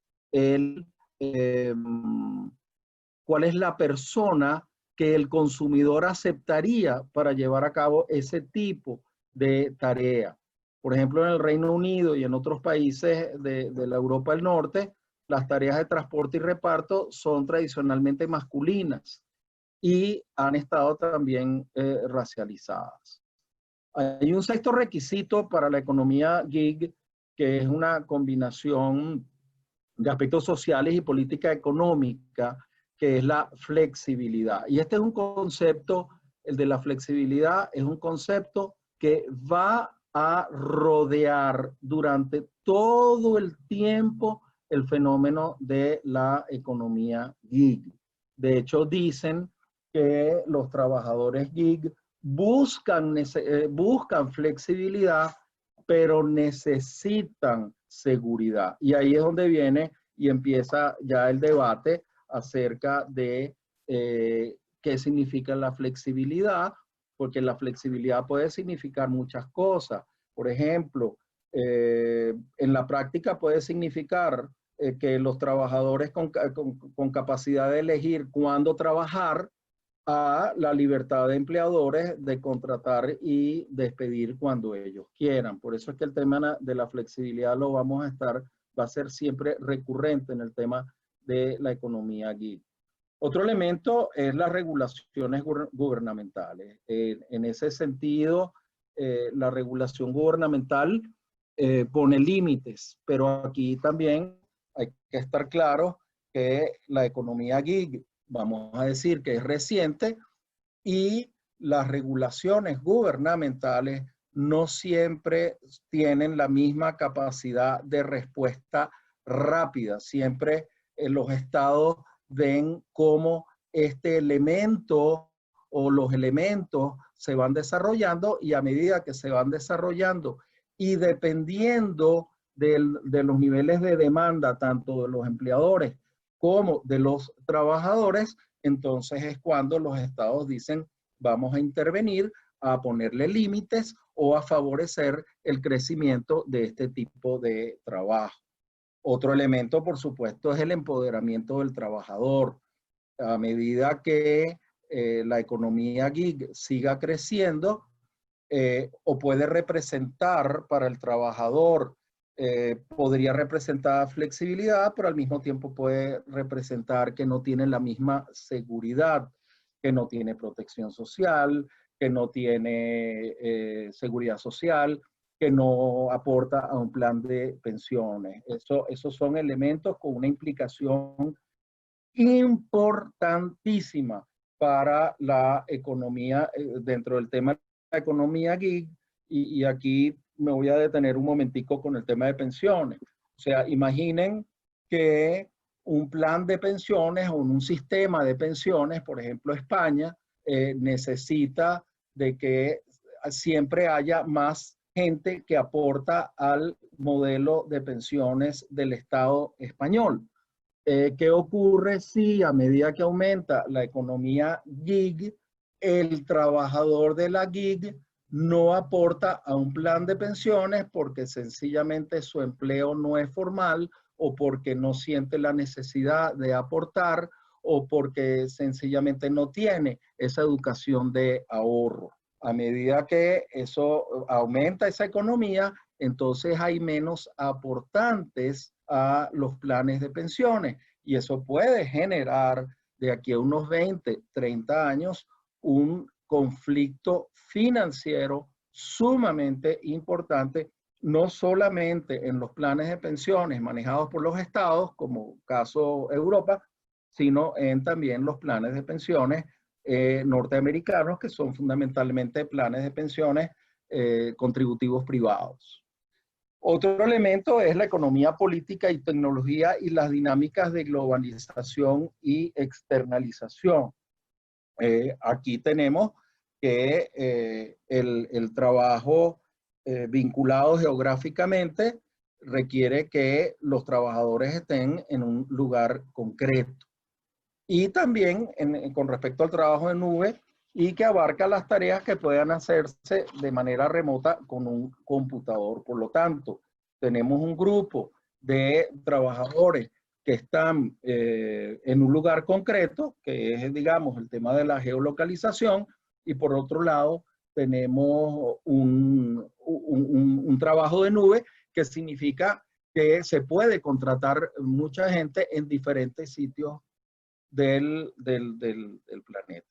la persona que el consumidor aceptaría para llevar a cabo ese tipo de tarea. Por ejemplo, en el Reino Unido y en otros países de la Europa del Norte, las tareas de transporte y reparto son tradicionalmente masculinas y han estado también racializadas. Hay un sexto requisito para la economía gig, que es una combinación de aspectos sociales y política económica, que es la flexibilidad. Y este es un concepto, el de la flexibilidad, es un concepto que va a rodear durante todo el tiempo el fenómeno de la economía gig. De hecho, dicen que los trabajadores gig buscan flexibilidad, pero necesitan seguridad. Y ahí es donde viene y empieza ya el debate acerca de qué significa la flexibilidad, porque la flexibilidad puede significar muchas cosas. Por ejemplo, en la práctica puede significar que los trabajadores con capacidad de elegir cuándo trabajar, a la libertad de empleadores de contratar y despedir cuando ellos quieran. Por eso es que el tema de la flexibilidad va a ser siempre recurrente en el tema de la economía gig. Otro elemento es las regulaciones gubernamentales. En ese sentido, la regulación gubernamental pone límites, pero aquí también hay que estar claro que la economía gig, vamos a decir que es reciente, y las regulaciones gubernamentales no siempre tienen la misma capacidad de respuesta rápida. Siempre los estados ven cómo este elemento o los elementos se van desarrollando, y a medida que se van desarrollando y dependiendo de los niveles de demanda, tanto de los empleadores como de los trabajadores, entonces es cuando los estados dicen, vamos a intervenir, a ponerle límites o a favorecer el crecimiento de este tipo de trabajo. Otro elemento, por supuesto, es el empoderamiento del trabajador. A medida que la economía gig siga creciendo, o puede representar para el trabajador, podría representar flexibilidad, pero al mismo tiempo puede representar que no tiene la misma seguridad, que no tiene protección social, que no tiene seguridad social, que no aporta a un plan de pensiones. Esos son elementos con una implicación importantísima para la economía, dentro del tema de la economía gig, y aquí me voy a detener un momentico con el tema de pensiones. O sea, imaginen que un plan de pensiones o un sistema de pensiones, por ejemplo España, necesita de que siempre haya más gente que aporta al modelo de pensiones del Estado español. ¿Qué ocurre si a medida que aumenta la economía gig, el trabajador de la gig no aporta a un plan de pensiones porque sencillamente su empleo no es formal, o porque no siente la necesidad de aportar, o porque sencillamente no tiene esa educación de ahorro? A medida que eso aumenta esa economía, entonces hay menos aportantes a los planes de pensiones, y eso puede generar de aquí a unos 20, 30 años un conflicto financiero sumamente importante, no solamente en los planes de pensiones manejados por los estados, como caso Europa, sino en también los planes de pensiones norteamericanos, que son fundamentalmente planes de pensiones contributivos privados. Otro elemento es la economía política y tecnología y las dinámicas de globalización y externalización. Aquí tenemos que el trabajo vinculado geográficamente requiere que los trabajadores estén en un lugar concreto. Y también con respecto al trabajo de nube, y que abarca las tareas que puedan hacerse de manera remota con un computador. Por lo tanto, tenemos un grupo de trabajadores que están en un lugar concreto, que es, digamos, el tema de la geolocalización, y por otro lado, tenemos un trabajo de nube, que significa que se puede contratar mucha gente en diferentes sitios del planeta.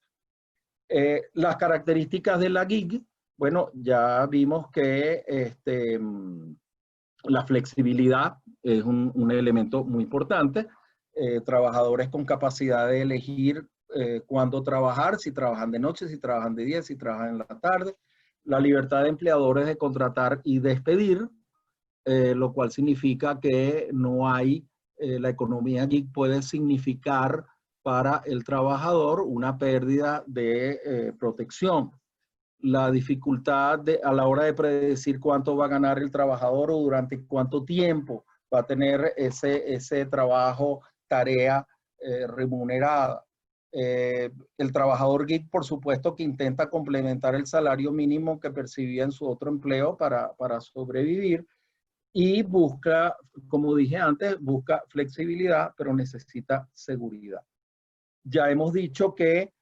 Las características de la gig, bueno, ya vimos que La flexibilidad es un elemento muy importante. Trabajadores con capacidad de elegir cuándo trabajar, si trabajan de noche, si trabajan de día, si trabajan en la tarde. La libertad de empleadores de contratar y despedir, lo cual significa que no hay, la economía gig puede significar para el trabajador una pérdida de protección. La dificultad a la hora de predecir cuánto va a ganar el trabajador o durante cuánto tiempo va a tener ese trabajo, tarea remunerada. El trabajador gig, por supuesto, que intenta complementar el salario mínimo que percibía en su otro empleo para sobrevivir y busca, como dije antes, busca flexibilidad, pero necesita seguridad. Ya hemos dicho que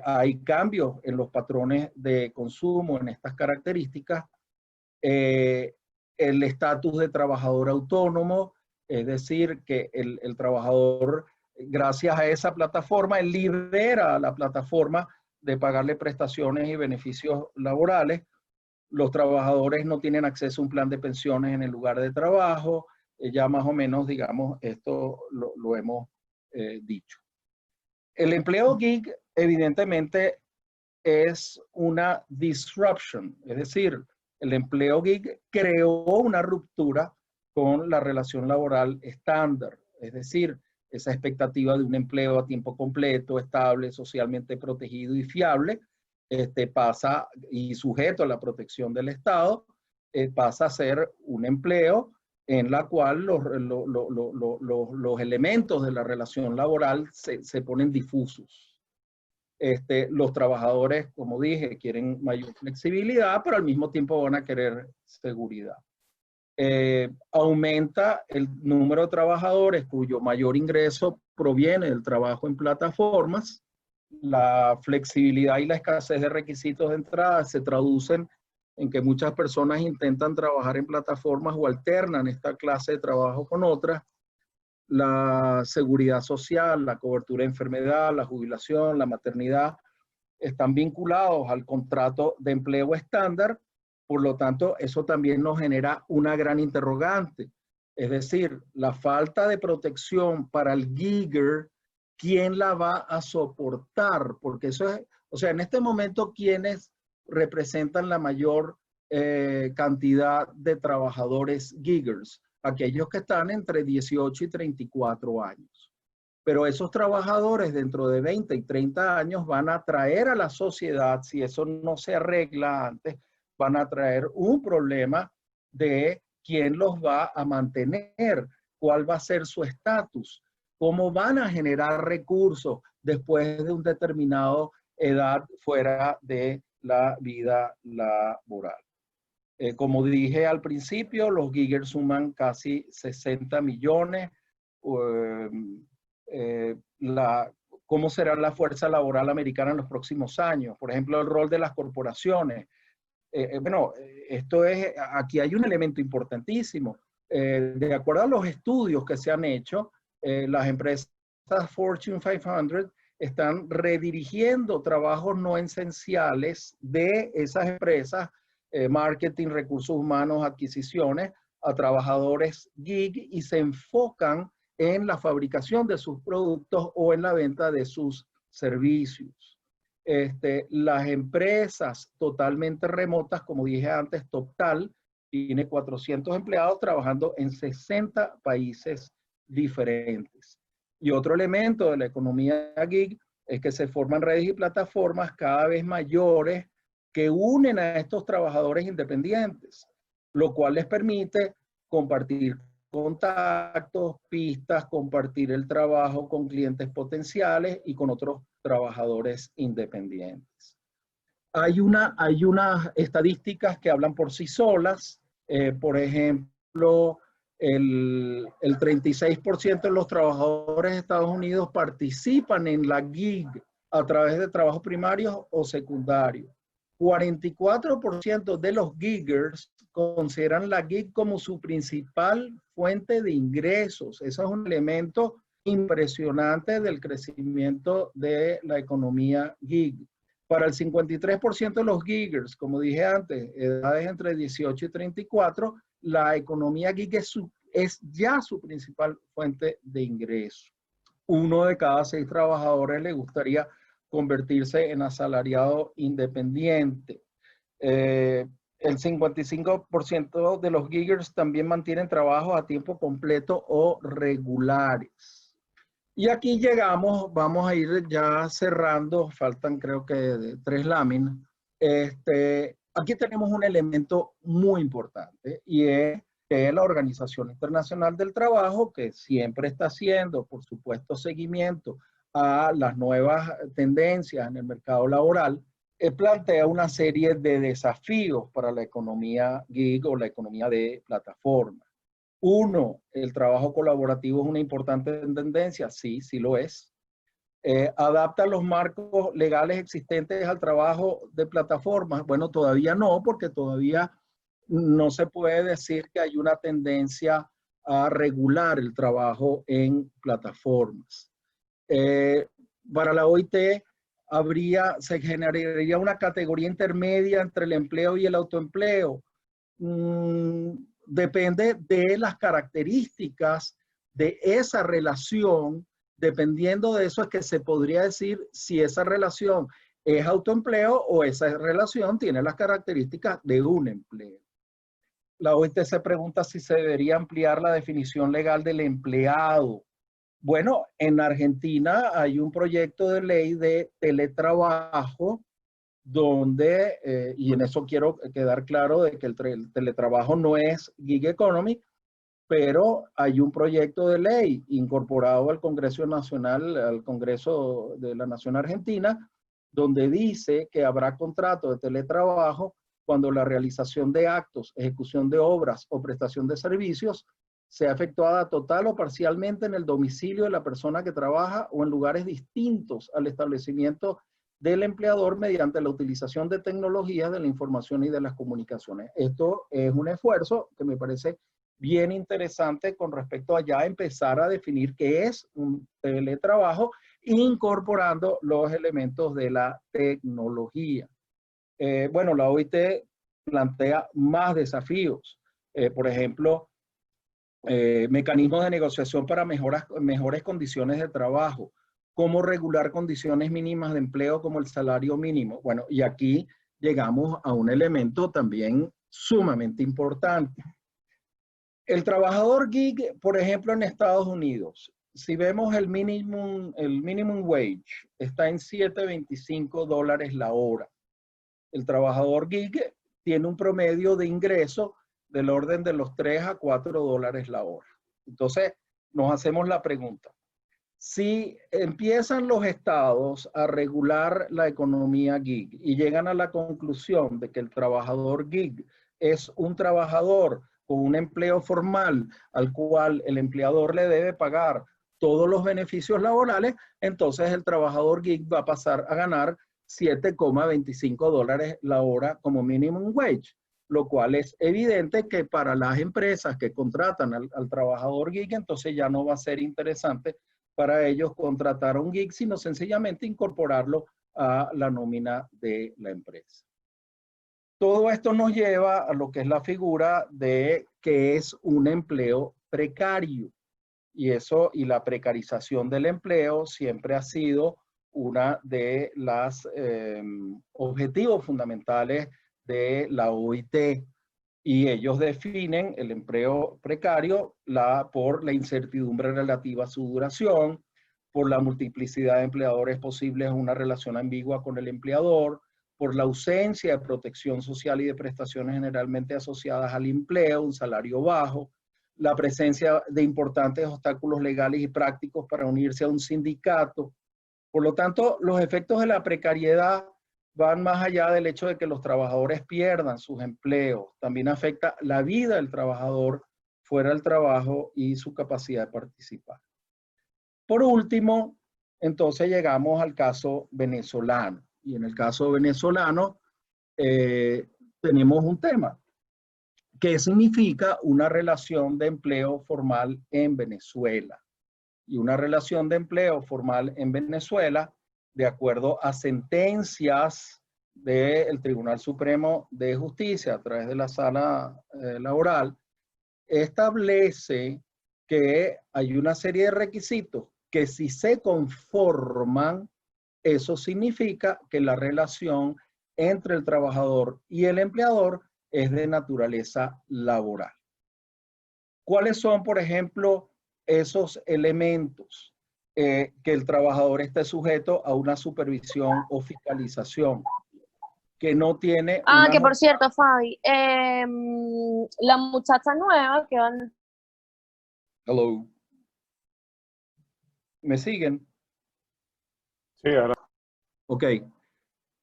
hay cambios en los patrones de consumo, en estas características. El estatus de trabajador autónomo, es decir, que el trabajador, gracias a esa plataforma, él libera a la plataforma de pagarle prestaciones y beneficios laborales. Los trabajadores no tienen acceso a un plan de pensiones en el lugar de trabajo. Ya más o menos, digamos, esto lo hemos dicho. El empleo gig, evidentemente, es una disruption, es decir, el empleo gig creó una ruptura con la relación laboral estándar, es decir, esa expectativa de un empleo a tiempo completo, estable, socialmente protegido y fiable, pasa, y sujeto a la protección del Estado, pasa a ser un empleo en la cual los elementos de la relación laboral se ponen difusos. Los trabajadores, como dije, quieren mayor flexibilidad, pero al mismo tiempo van a querer seguridad. Aumenta el número de trabajadores cuyo mayor ingreso proviene del trabajo en plataformas. La flexibilidad y la escasez de requisitos de entrada se traducen en que muchas personas intentan trabajar en plataformas o alternan esta clase de trabajo con otras. La seguridad social, la cobertura de enfermedad, la jubilación, la maternidad, están vinculados al contrato de empleo estándar. Por lo tanto, eso también nos genera una gran interrogante. Es decir, la falta de protección para el gigger, ¿quién la va a soportar? Porque eso es, o sea, en este momento, ¿quiénes representan la mayor cantidad de trabajadores giggers? Aquellos que están entre 18 y 34 años. Pero esos trabajadores dentro de 20 y 30 años van a traer a la sociedad, si eso no se arregla antes, van a traer un problema de quién los va a mantener, cuál va a ser su estatus, cómo van a generar recursos después de una determinada edad fuera de la vida laboral. Como dije al principio, los giggers suman casi 60 millones. ¿Cómo será la fuerza laboral americana en los próximos años? Por ejemplo, el rol de las corporaciones. Aquí hay un elemento importantísimo. De acuerdo a los estudios que se han hecho, las empresas Fortune 500 están redirigiendo trabajos no esenciales de esas empresas, marketing, recursos humanos, adquisiciones, a trabajadores gig y se enfocan en la fabricación de sus productos o en la venta de sus servicios. Las empresas totalmente remotas, como dije antes, Toptal tiene 400 empleados trabajando en 60 países diferentes. Y otro elemento de la economía gig es que se forman redes y plataformas cada vez mayores que unen a estos trabajadores independientes, lo cual les permite compartir contactos, pistas, compartir el trabajo con clientes potenciales y con otros trabajadores independientes. Hay unas estadísticas que hablan por sí solas. Por ejemplo, el 36% de los trabajadores de Estados Unidos participan en la gig a través de trabajos primarios o secundarios. 44% de los giggers consideran la gig como su principal fuente de ingresos. Eso es un elemento impresionante del crecimiento de la economía gig. Para el 53% de los giggers, como dije antes, edades entre 18 y 34, la economía gig es ya su principal fuente de ingreso. 1 de cada 6 trabajadores le gustaría convertirse en asalariado independiente. El 55% de los giggers también mantienen trabajos a tiempo completo o regulares. Y aquí llegamos, vamos a ir ya cerrando, faltan creo que 3 láminas. Aquí tenemos un elemento muy importante y es que la Organización Internacional del Trabajo, que siempre está haciendo, por supuesto, seguimiento a las nuevas tendencias en el mercado laboral, plantea una serie de desafíos para la economía gig o la economía de plataforma. 1, el trabajo colaborativo es una importante tendencia, sí, sí lo es. ¿Adapta los marcos legales existentes al trabajo de plataformas? Bueno, todavía no, porque todavía no se puede decir que hay una tendencia a regular el trabajo en plataformas. Para la OIT se generaría una categoría intermedia entre el empleo y el autoempleo. Depende de las características de esa relación. Dependiendo de eso es que se podría decir si esa relación es autoempleo o esa relación tiene las características de un empleo. La OIT se pregunta si se debería ampliar la definición legal del empleado. Bueno, en Argentina hay un proyecto de ley de teletrabajo donde, y en eso quiero quedar claro de que el teletrabajo no es gig economy, pero hay un proyecto de ley incorporado al Congreso Nacional, al Congreso de la Nación Argentina, donde dice que habrá contrato de teletrabajo cuando la realización de actos, ejecución de obras o prestación de servicios sea efectuada total o parcialmente en el domicilio de la persona que trabaja o en lugares distintos al establecimiento del empleador mediante la utilización de tecnologías de la información y de las comunicaciones. Esto es un esfuerzo que me parece bien interesante con respecto a ya empezar a definir qué es un teletrabajo, incorporando los elementos de la tecnología. Bueno, la OIT plantea más desafíos. Por ejemplo, mecanismos de negociación para mejores condiciones de trabajo. Cómo regular condiciones mínimas de empleo como el salario mínimo. Bueno, y aquí llegamos a un elemento también sumamente importante. El trabajador gig, por ejemplo, en Estados Unidos, si vemos el minimum wage, está en $7.25 la hora. El trabajador gig tiene un promedio de ingreso del orden de los $3 a $4 la hora. Entonces, nos hacemos la pregunta. Si empiezan los estados a regular la economía gig y llegan a la conclusión de que el trabajador gig es un trabajador con un empleo formal al cual el empleador le debe pagar todos los beneficios laborales, entonces el trabajador gig va a pasar a ganar $7.25 la hora como minimum wage, lo cual es evidente que para las empresas que contratan al trabajador gig, entonces ya no va a ser interesante para ellos contratar a un gig, sino sencillamente incorporarlo a la nómina de la empresa. Todo esto nos lleva a lo que es la figura de que es un empleo precario. Y eso y la precarización del empleo siempre ha sido una de las objetivos fundamentales de la OIT. Y ellos definen el empleo precario por la incertidumbre relativa a su duración, por la multiplicidad de empleadores posibles en una relación ambigua con el empleador, por la ausencia de protección social y de prestaciones generalmente asociadas al empleo, un salario bajo, la presencia de importantes obstáculos legales y prácticos para unirse a un sindicato. Por lo tanto, los efectos de la precariedad van más allá del hecho de que los trabajadores pierdan sus empleos. También afecta la vida del trabajador fuera del trabajo y su capacidad de participar. Por último, entonces llegamos al caso venezolano. Y en el caso venezolano tenemos un tema. ¿Qué significa una relación de empleo formal en Venezuela? Y una relación de empleo formal en Venezuela, de acuerdo a sentencias del Tribunal Supremo de Justicia a través de la sala laboral, establece que hay una serie de requisitos que si se conforman, eso significa que la relación entre el trabajador y el empleador es de naturaleza laboral. ¿Cuáles son, por ejemplo, esos elementos? Que el trabajador esté sujeto a una supervisión o fiscalización, que no tiene una... Que por cierto, Fabi, la muchacha nueva que van... Hello. ¿Me siguen? Sí, ahora. Ok.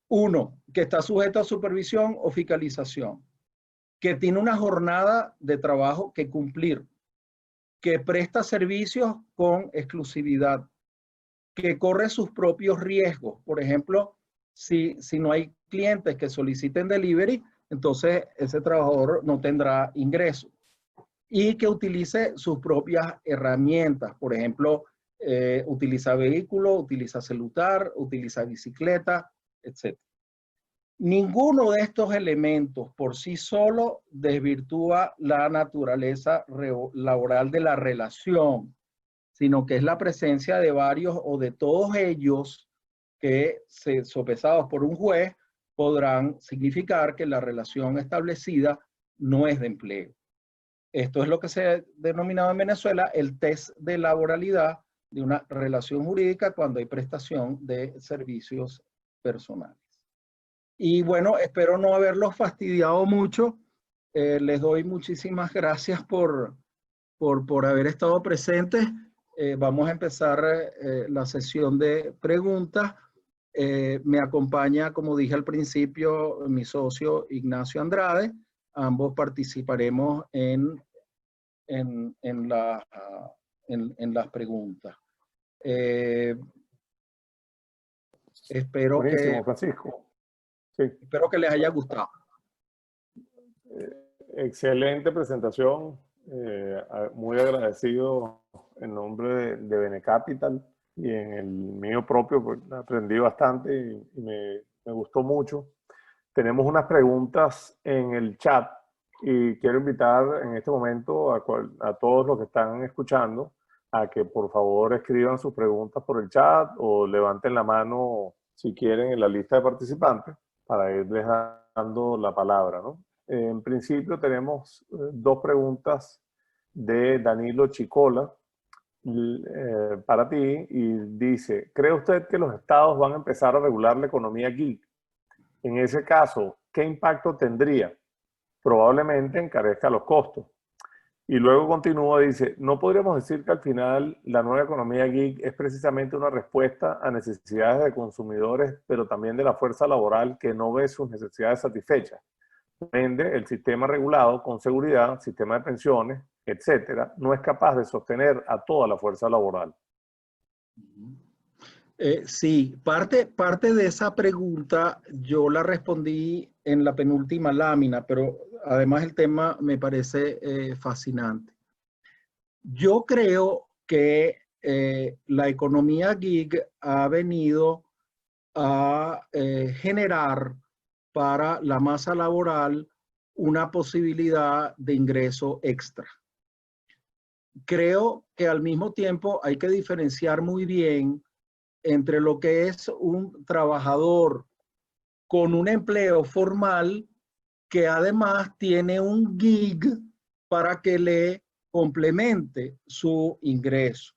1, que está sujeto a supervisión o fiscalización, que tiene una jornada de trabajo que cumplir, que presta servicios con exclusividad, que corre sus propios riesgos. Por ejemplo, si no hay clientes que soliciten delivery, entonces ese trabajador no tendrá ingreso. Y que utilice sus propias herramientas. Por ejemplo, utiliza vehículo, utiliza celular, utiliza bicicleta, etc. Ninguno de estos elementos por sí solo desvirtúa la naturaleza laboral de la relación, sino que es la presencia de varios o de todos ellos que, sopesados por un juez, podrán significar que la relación establecida no es de empleo. Esto es lo que se ha denominado en Venezuela el test de laboralidad de una relación jurídica cuando hay prestación de servicios personales. Y bueno, espero no haberlos fastidiado mucho. Les doy muchísimas gracias por haber estado presentes. Vamos a empezar la sesión de preguntas. Me acompaña, como dije al principio, mi socio Ignacio Andrade. Ambos participaremos en las preguntas. Espero Buenísimo, que, Francisco. Sí. espero que les haya gustado. Excelente presentación. Muy agradecido en nombre de Benecapital y en el mío propio, pues, aprendí bastante y me gustó mucho. Tenemos unas preguntas en el chat y quiero invitar en este momento a todos los que están escuchando a que por favor escriban sus preguntas por el chat o levanten la mano si quieren en la lista de participantes para irles dando la palabra, ¿no? En principio tenemos 2 preguntas de Danilo Chicola para ti y dice, ¿cree usted que los estados van a empezar a regular la economía gig? En ese caso, ¿qué impacto tendría? Probablemente encarezca los costos. Y luego continúa, dice, ¿no podríamos decir que al final la nueva economía gig es precisamente una respuesta a necesidades de consumidores, pero también de la fuerza laboral que no ve sus necesidades satisfechas? Vende el sistema regulado con seguridad, sistema de pensiones, etcétera, no es capaz de sostener a toda la fuerza laboral. Sí, parte de esa pregunta yo la respondí en la penúltima lámina, pero además el tema me parece fascinante. Yo creo que la economía gig ha venido a generar para la masa laboral una posibilidad de ingreso extra. Creo que al mismo tiempo hay que diferenciar muy bien entre lo que es un trabajador con un empleo formal que además tiene un gig para que le complemente su ingreso.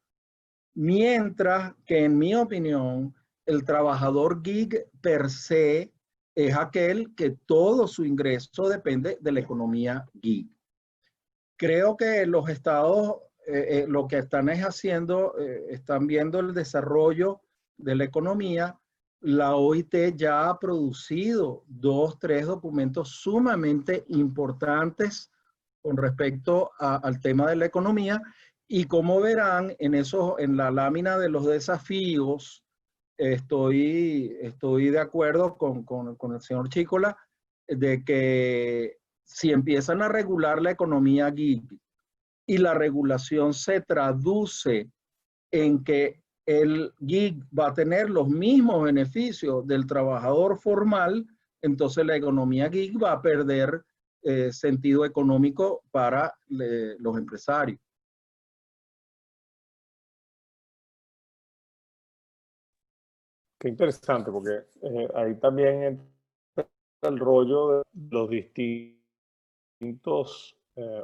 Mientras que, en mi opinión, el trabajador gig per se es aquel que todo su ingreso depende de la economía gig. Creo que los estados lo que están es haciendo, están viendo el desarrollo de la economía. La OIT ya ha producido 2, 3 documentos sumamente importantes con respecto al tema de la economía, y como verán en la lámina de los desafíos, estoy de acuerdo con el señor Chicola de que si empiezan a regular la economía gig y la regulación se traduce en que el gig va a tener los mismos beneficios del trabajador formal, entonces la economía gig va a perder sentido económico para los empresarios. Qué interesante, porque ahí también entra el rollo de los distintos,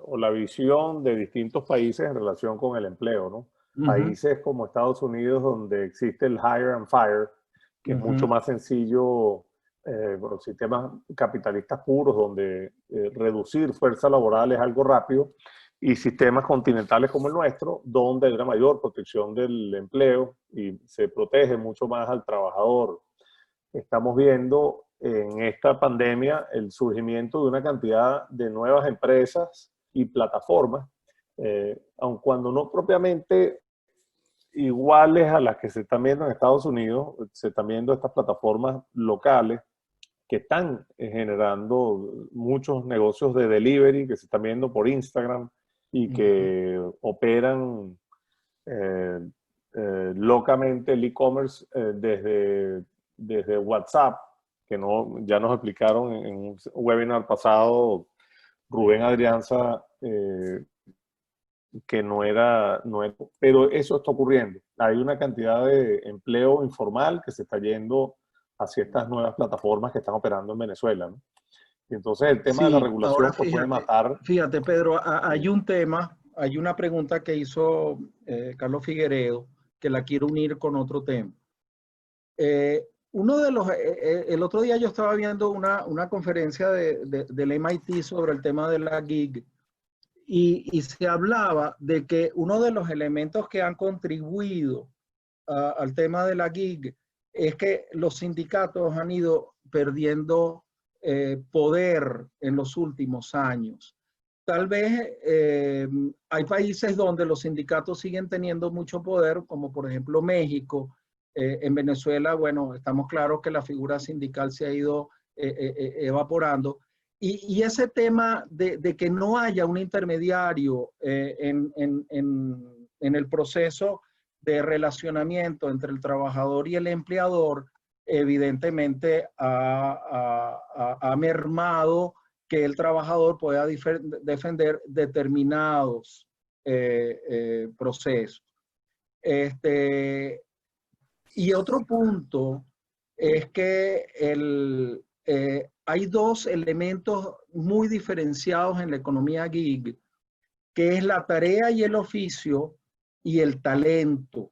o la visión de distintos países en relación con el empleo, ¿no? Países como Estados Unidos, donde existe el hire and fire, que es mucho más sencillo, bueno, sistemas capitalistas puros, donde reducir fuerza laboral es algo rápido, y sistemas continentales como el nuestro, donde hay una mayor protección del empleo y se protege mucho más al trabajador. Estamos viendo en esta pandemia el surgimiento de una cantidad de nuevas empresas y plataformas, aun cuando no propiamente iguales a las que se están viendo en Estados Unidos, se están viendo estas plataformas locales que están generando muchos negocios de delivery que se están viendo por Instagram y que operan locamente el e-commerce desde WhatsApp, que ya nos explicaron en un webinar pasado Rubén Adrianza, que no era, pero eso está ocurriendo. Hay una cantidad de empleo informal que se está yendo hacia estas nuevas plataformas que están operando en Venezuela, ¿no? Y entonces el tema de la regulación ahora fíjate, puede matar. Fíjate, Pedro, hay un tema, hay una pregunta que hizo Carlos Figueredo, que la quiero unir con otro tema. Uno de los, el otro día yo estaba viendo una conferencia del MIT sobre el tema de la gig, y se hablaba de que uno de los elementos que han contribuido al tema de la gig es que los sindicatos han ido perdiendo poder en los últimos años. Tal vez hay países donde los sindicatos siguen teniendo mucho poder, como por ejemplo México. En Venezuela, bueno, estamos claros que la figura sindical se ha ido evaporando. Y ese tema de que no haya un intermediario en el proceso de relacionamiento entre el trabajador y el empleador, evidentemente ha mermado que el trabajador pueda defender determinados procesos. Y otro punto es que hay dos elementos muy diferenciados en la economía gig, que es la tarea y el oficio y el talento.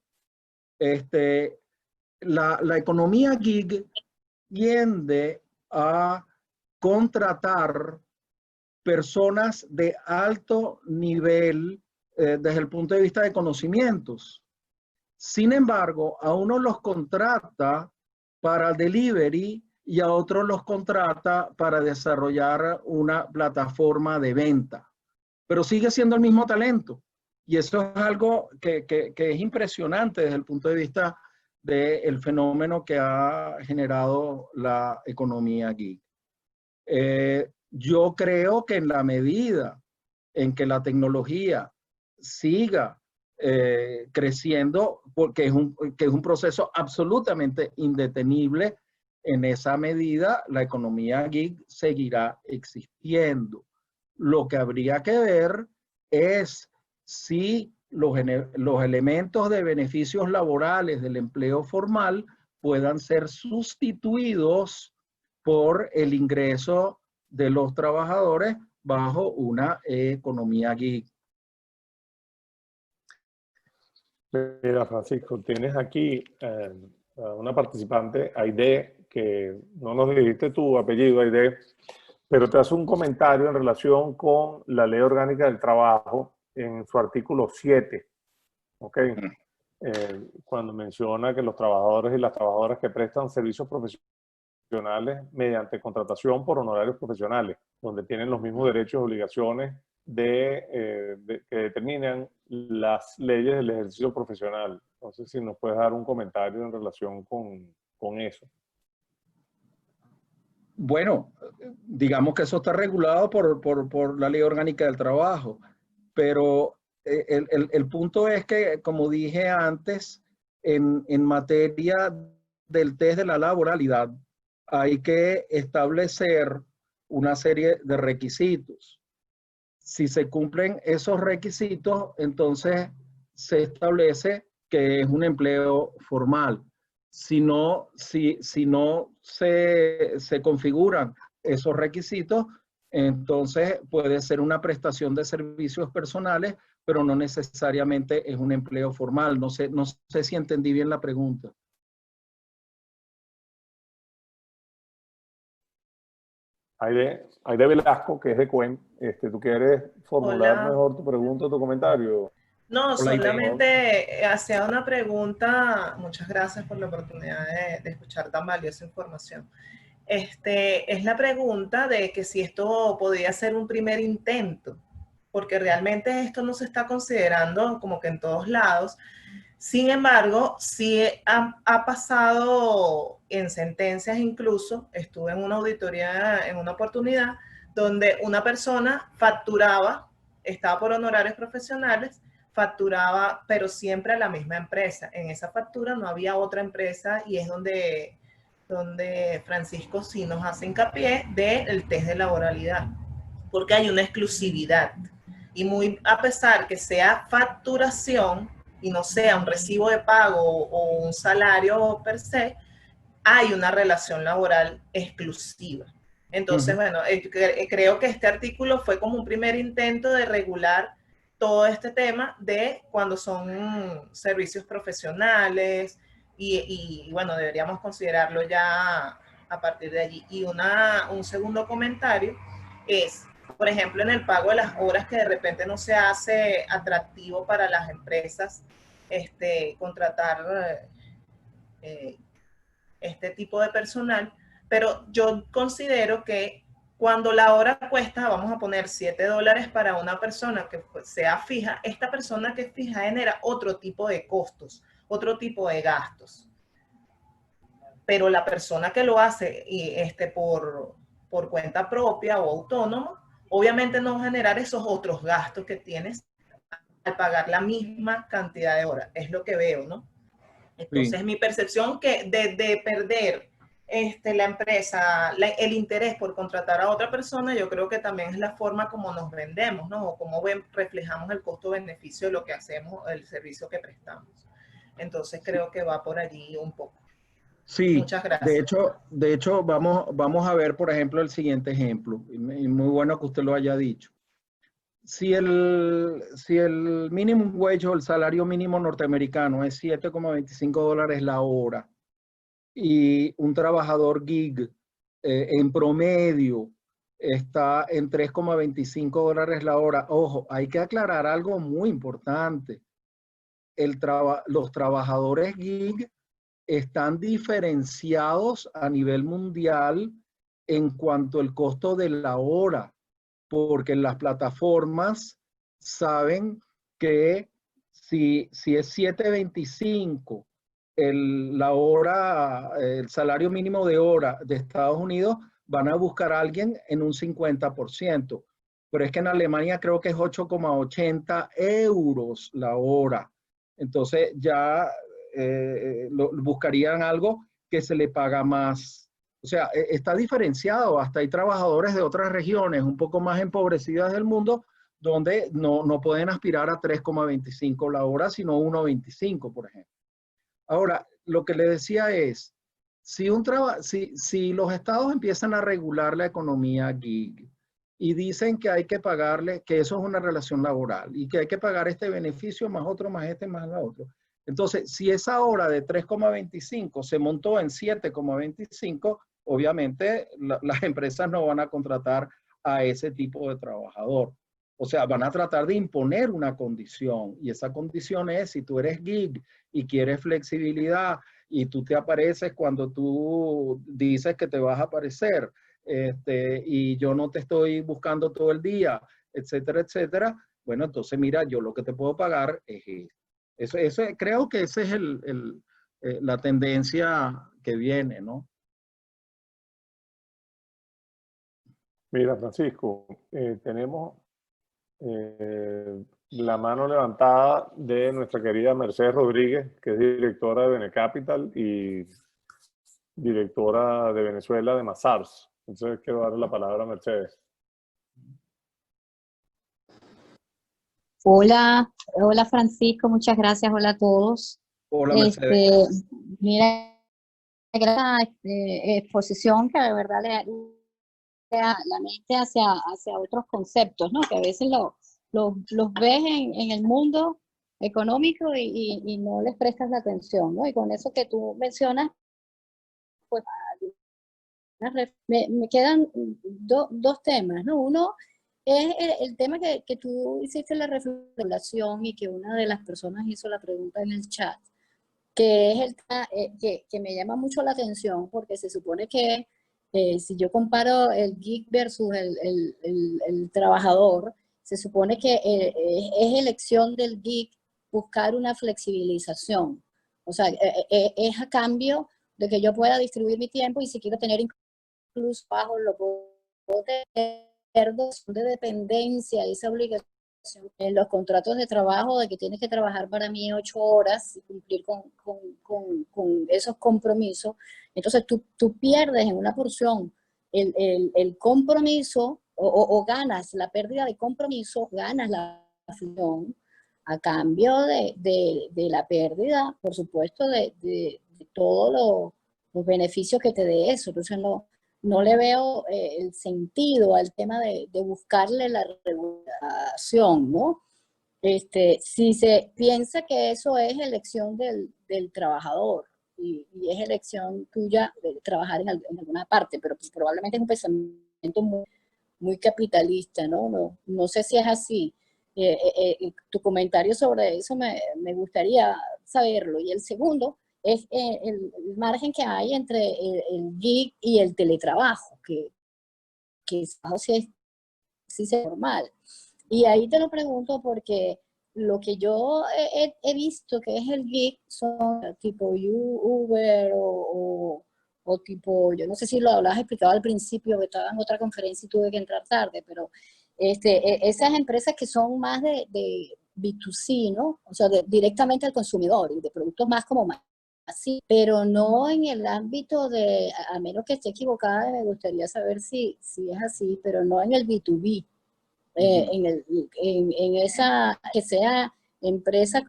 La economía gig tiende a contratar personas de alto nivel desde el punto de vista de conocimientos. Sin embargo, a unos los contrata para el delivery y a otros los contrata para desarrollar una plataforma de venta. Pero sigue siendo el mismo talento. Y eso es algo que es impresionante desde el punto de vista del fenómeno que ha generado la economía gig. Yo creo que en la medida en que la tecnología siga creciendo, porque es un proceso absolutamente indetenible, en esa medida la economía gig seguirá existiendo. Lo que habría que ver es si los elementos de beneficios laborales del empleo formal puedan ser sustituidos por el ingreso de los trabajadores bajo una economía gig. Mira, Francisco, tienes aquí una participante, Aide, que no nos dijiste tu apellido, Aide, pero te hace un comentario en relación con la Ley Orgánica del Trabajo en su artículo 7, ¿ok? Cuando menciona que los trabajadores y las trabajadoras que prestan servicios profesionales mediante contratación por honorarios profesionales, donde tienen los mismos derechos y obligaciones que determinan las leyes del ejercicio profesional. Entonces, si nos puedes dar un comentario en relación con eso. Bueno, digamos que eso está regulado por la Ley Orgánica del Trabajo, pero el punto es que, como dije antes, en materia del test de la laboralidad, hay que establecer una serie de requisitos. Si se cumplen esos requisitos, entonces se establece que es un empleo formal. Si no se configuran esos requisitos, entonces puede ser una prestación de servicios personales, pero no necesariamente es un empleo formal. No sé si entendí bien la pregunta. Aide Velasco, que es de Cuen. ¿Tú quieres formular Hola. mejor tu pregunta o tu comentario? No, Hola, Aide. solamente hacía una pregunta. Muchas gracias por la oportunidad de escuchar tan valiosa información. Es la pregunta de que si esto podría ser un primer intento, porque realmente esto no se está considerando como que en todos lados. Sin embargo, sí ha pasado en sentencias incluso. Estuve en una auditoría en una oportunidad donde una persona facturaba, estaba por honorarios profesionales, facturaba, pero siempre a la misma empresa. En esa factura no había otra empresa y es donde Francisco sí nos hace hincapié del test de laboralidad, porque hay una exclusividad. Y muy a pesar que sea facturación y no sea un recibo de pago o un salario per se, hay una relación laboral exclusiva. Entonces, bueno, creo que este artículo fue como un primer intento de regular todo este tema de cuando son servicios profesionales y bueno, deberíamos considerarlo ya a partir de allí. Y un segundo comentario es, por ejemplo, en el pago de las horas, que de repente no se hace atractivo para las empresas contratar este tipo de personal, pero yo considero que cuando la hora cuesta, vamos a poner $7 para una persona que sea fija, esta persona que es fija genera otro tipo de costos, otro tipo de gastos. Pero la persona que lo hace por cuenta propia o autónomo, obviamente no va a generar esos otros gastos que tienes al pagar la misma cantidad de horas. Es lo que veo, ¿no? Entonces, Sí. mi percepción que de perder la empresa, el interés por contratar a otra persona, yo creo que también es la forma como nos vendemos, ¿no? O cómo reflejamos el costo-beneficio de lo que hacemos, el servicio que prestamos. Entonces, creo que va por allí un poco. Sí, Muchas gracias. de hecho vamos a ver, por ejemplo, el siguiente ejemplo. Y muy bueno que usted lo haya dicho. Si el minimum wage o el salario mínimo norteamericano es $7,25 la hora y un trabajador gig en promedio está en $3,25 la hora, ojo, hay que aclarar algo muy importante. Los trabajadores gig están diferenciados a nivel mundial en cuanto al costo de la hora, porque las plataformas saben que si es 7.25 la hora, el salario mínimo de hora de Estados Unidos, van a buscar a alguien en un 50%. Pero es que en Alemania creo que es 8,80 euros la hora. Entonces ya buscarían algo que se le paga más. O sea, está diferenciado. Hasta hay trabajadores de otras regiones un poco más empobrecidas del mundo donde no pueden aspirar a 3,25 la hora, sino 1,25, por ejemplo. Ahora, lo que le decía es, si los estados empiezan a regular la economía gig y dicen que hay que pagarle, que eso es una relación laboral y que hay que pagar este beneficio más otro, más este, más la otro. Entonces, si esa hora de 3,25 se montó en 7,25, obviamente las empresas no van a contratar a ese tipo de trabajador. O sea, van a tratar de imponer una condición y esa condición es, si tú eres gig y quieres flexibilidad y tú te apareces cuando tú dices que te vas a aparecer y yo no te estoy buscando todo el día, etcétera, etcétera, bueno, entonces mira, yo lo que te puedo pagar es eso. Creo que esa es la tendencia que viene, ¿no? Mira, Francisco, tenemos la mano levantada de nuestra querida Mercedes Rodríguez, que es directora de Benecapital y directora de Venezuela de Mazars. Entonces quiero darle la palabra a Mercedes. Hola, hola Francisco, muchas gracias, hola a todos. Hola, Mercedes. Mira, la exposición que de verdad le da la mente hacia otros conceptos, ¿no? Que a veces los ves en el mundo económico y no les prestas la atención, ¿no? Y con eso que tú mencionas, pues me quedan dos temas, ¿no? Uno es el tema que tú hiciste la reflexión y que una de las personas hizo la pregunta en el chat, que es el que me llama mucho la atención porque se supone que si yo comparo el geek versus el trabajador, se supone que es elección del geek buscar una flexibilización. O sea, es a cambio de que yo pueda distribuir mi tiempo y si quiero tener incluso bajo lo puedo tener de dependencia, esa obligación en los contratos de trabajo de que tienes que trabajar para mí 8 horas y cumplir con esos compromisos. Entonces tú pierdes en una porción el compromiso o ganas la pérdida de compromiso, ganas la función a cambio de la pérdida, por supuesto, de todos los beneficios que te dé eso. Entonces no le veo el sentido al tema de buscarle la regulación, ¿no? Si se piensa que eso es elección del trabajador y es elección tuya de trabajar en alguna parte, pero pues probablemente es un pensamiento muy capitalista, ¿no? No sé si es así. Tu comentario sobre eso me gustaría saberlo. Y el segundo es el margen que hay entre el gig y el teletrabajo, que sí es normal. Y ahí te lo pregunto porque lo que yo he visto que es el gig son tipo Uber o tipo, yo no sé si lo has explicado al principio, que estaba en otra conferencia y tuve que entrar tarde, pero esas empresas que son más de B2C, ¿no? O sea, directamente al consumidor y de productos más como más así, pero no en el ámbito de, a menos que esté equivocada, me gustaría saber si es así, pero no en el B2B, en esa, que sea empresa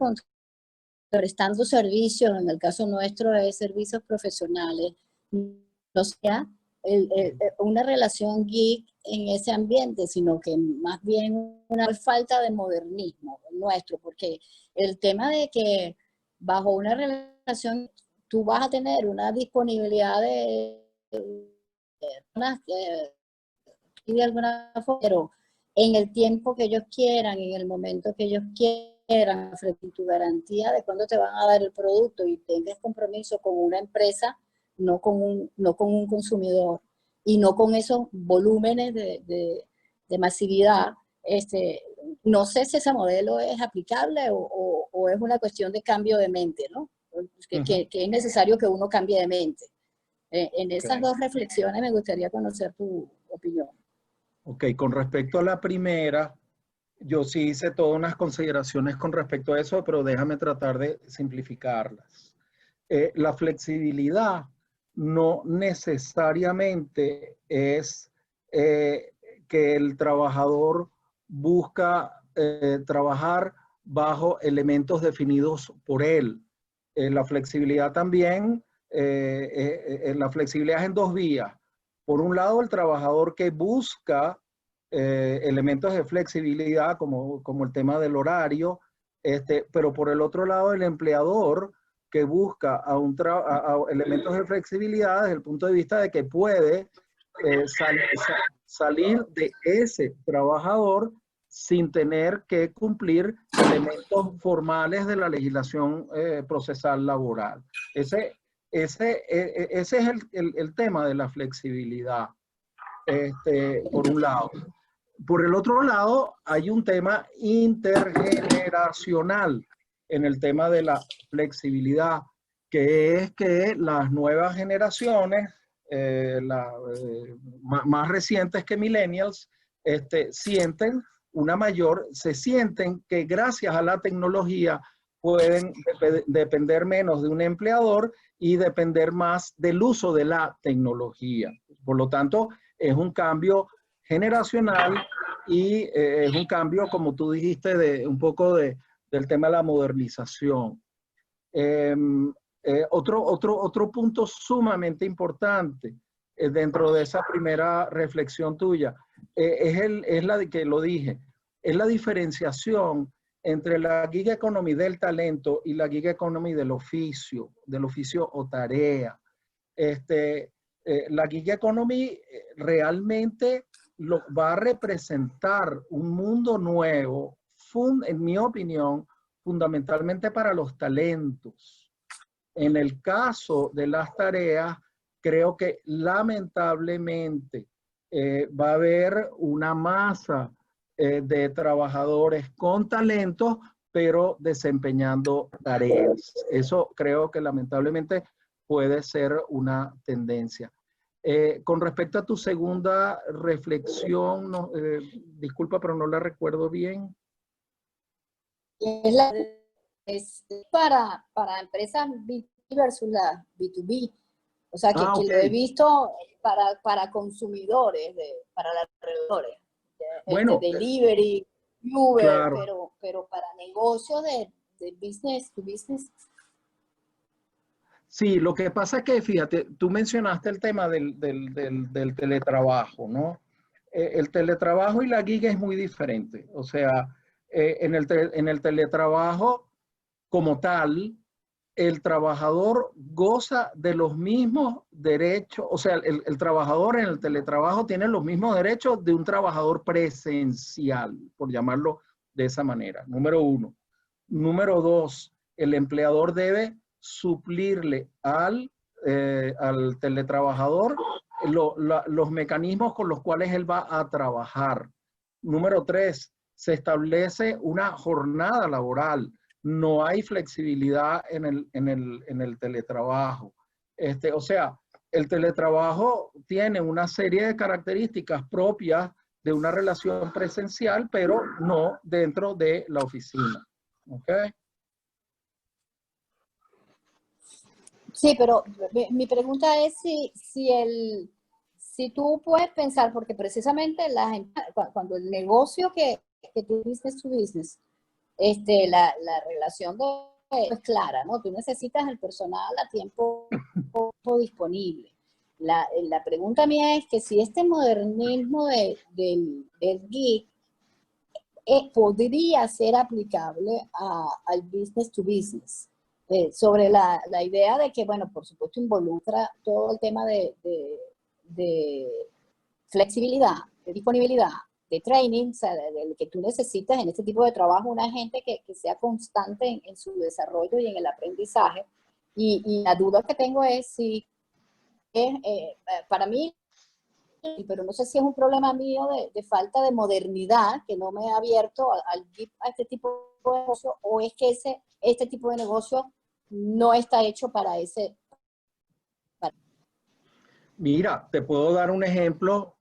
prestando servicios, en el caso nuestro es servicios profesionales, no sea una relación geek en ese ambiente, sino que más bien una falta de modernismo nuestro, porque el tema de que bajo una relación tú vas a tener una disponibilidad de alguna forma, pero en el tiempo que ellos quieran, en el momento que ellos quieran, frente a tu garantía de cuándo te van a dar el producto y tengas compromiso con una empresa, no con un consumidor, y no con esos volúmenes de masividad. No sé si ese modelo es aplicable o es una cuestión de cambio de mente, ¿no? Que es necesario que uno cambie de mente. En esas dos reflexiones me gustaría conocer tu opinión. Ok, con respecto a la primera, yo sí hice todas unas consideraciones con respecto a eso, pero déjame tratar de simplificarlas. La flexibilidad no necesariamente es que el trabajador busca trabajar bajo elementos definidos por él. La flexibilidad también, la flexibilidad es en dos vías. Por un lado, el trabajador que busca elementos de flexibilidad, como el tema del horario, pero por el otro lado, el empleador que busca a elementos de flexibilidad desde el punto de vista de que puede salir de ese trabajador sin tener que cumplir elementos formales de la legislación procesal laboral. Ese es el tema de la flexibilidad, por un lado. Por el otro lado, hay un tema intergeneracional en el tema de la flexibilidad, que es que las nuevas generaciones, más recientes que millennials, se sienten que gracias a la tecnología pueden depender menos de un empleador y depender más del uso de la tecnología. Por lo tanto, es un cambio generacional y es un cambio, como tú dijiste, de un poco del tema de la modernización. Otro punto sumamente importante dentro de esa primera reflexión tuya es la de que lo dije, es la diferenciación entre la gig economy del talento y la gig economy del oficio o tarea. La gig economy realmente va a representar un mundo nuevo, en mi opinión, fundamentalmente para los talentos. En el caso de las tareas, creo que lamentablemente va a haber una masa de trabajadores con talentos, pero desempeñando tareas. Eso creo que lamentablemente puede ser una tendencia. Con respecto a tu segunda reflexión, no, disculpa, pero no la recuerdo bien. Es para empresas B2B versus la B2B. O sea, que Okay. lo he visto para consumidores, para los alrededores. Bueno, Delivery, Uber, claro. pero para negocios de business to business. Sí, lo que pasa es que, fíjate, tú mencionaste el tema del teletrabajo, ¿no? El teletrabajo y la gig es muy diferente. O sea, en el teletrabajo como tal, el trabajador goza de los mismos derechos, o sea, el trabajador en el teletrabajo tiene los mismos derechos de un trabajador presencial, por llamarlo de esa manera, número uno. Número dos, el empleador debe suplirle al teletrabajador los mecanismos con los cuales él va a trabajar. Número tres, se establece una jornada laboral. No hay flexibilidad en el teletrabajo. O sea, el teletrabajo tiene una serie de características propias de una relación presencial, pero no dentro de la oficina. ¿Ok? Sí, pero mi pregunta es si tú puedes pensar, porque precisamente cuando el negocio que tú business to business, la relación es clara, ¿no? Tú necesitas el personal a tiempo disponible. La pregunta mía es que si este modernismo del gig podría ser aplicable al business to business, sobre la idea de que, bueno, por supuesto involucra todo el tema de flexibilidad, de disponibilidad, de training, o sea, de que tú necesitas en este tipo de trabajo una gente que sea constante en su desarrollo y en el aprendizaje. Y la duda que tengo es si para mí, pero no sé si es un problema mío de falta de modernidad, que no me ha abierto a este tipo de negocio, o es que este tipo de negocio no está hecho para ese. Mira, te puedo dar un ejemplo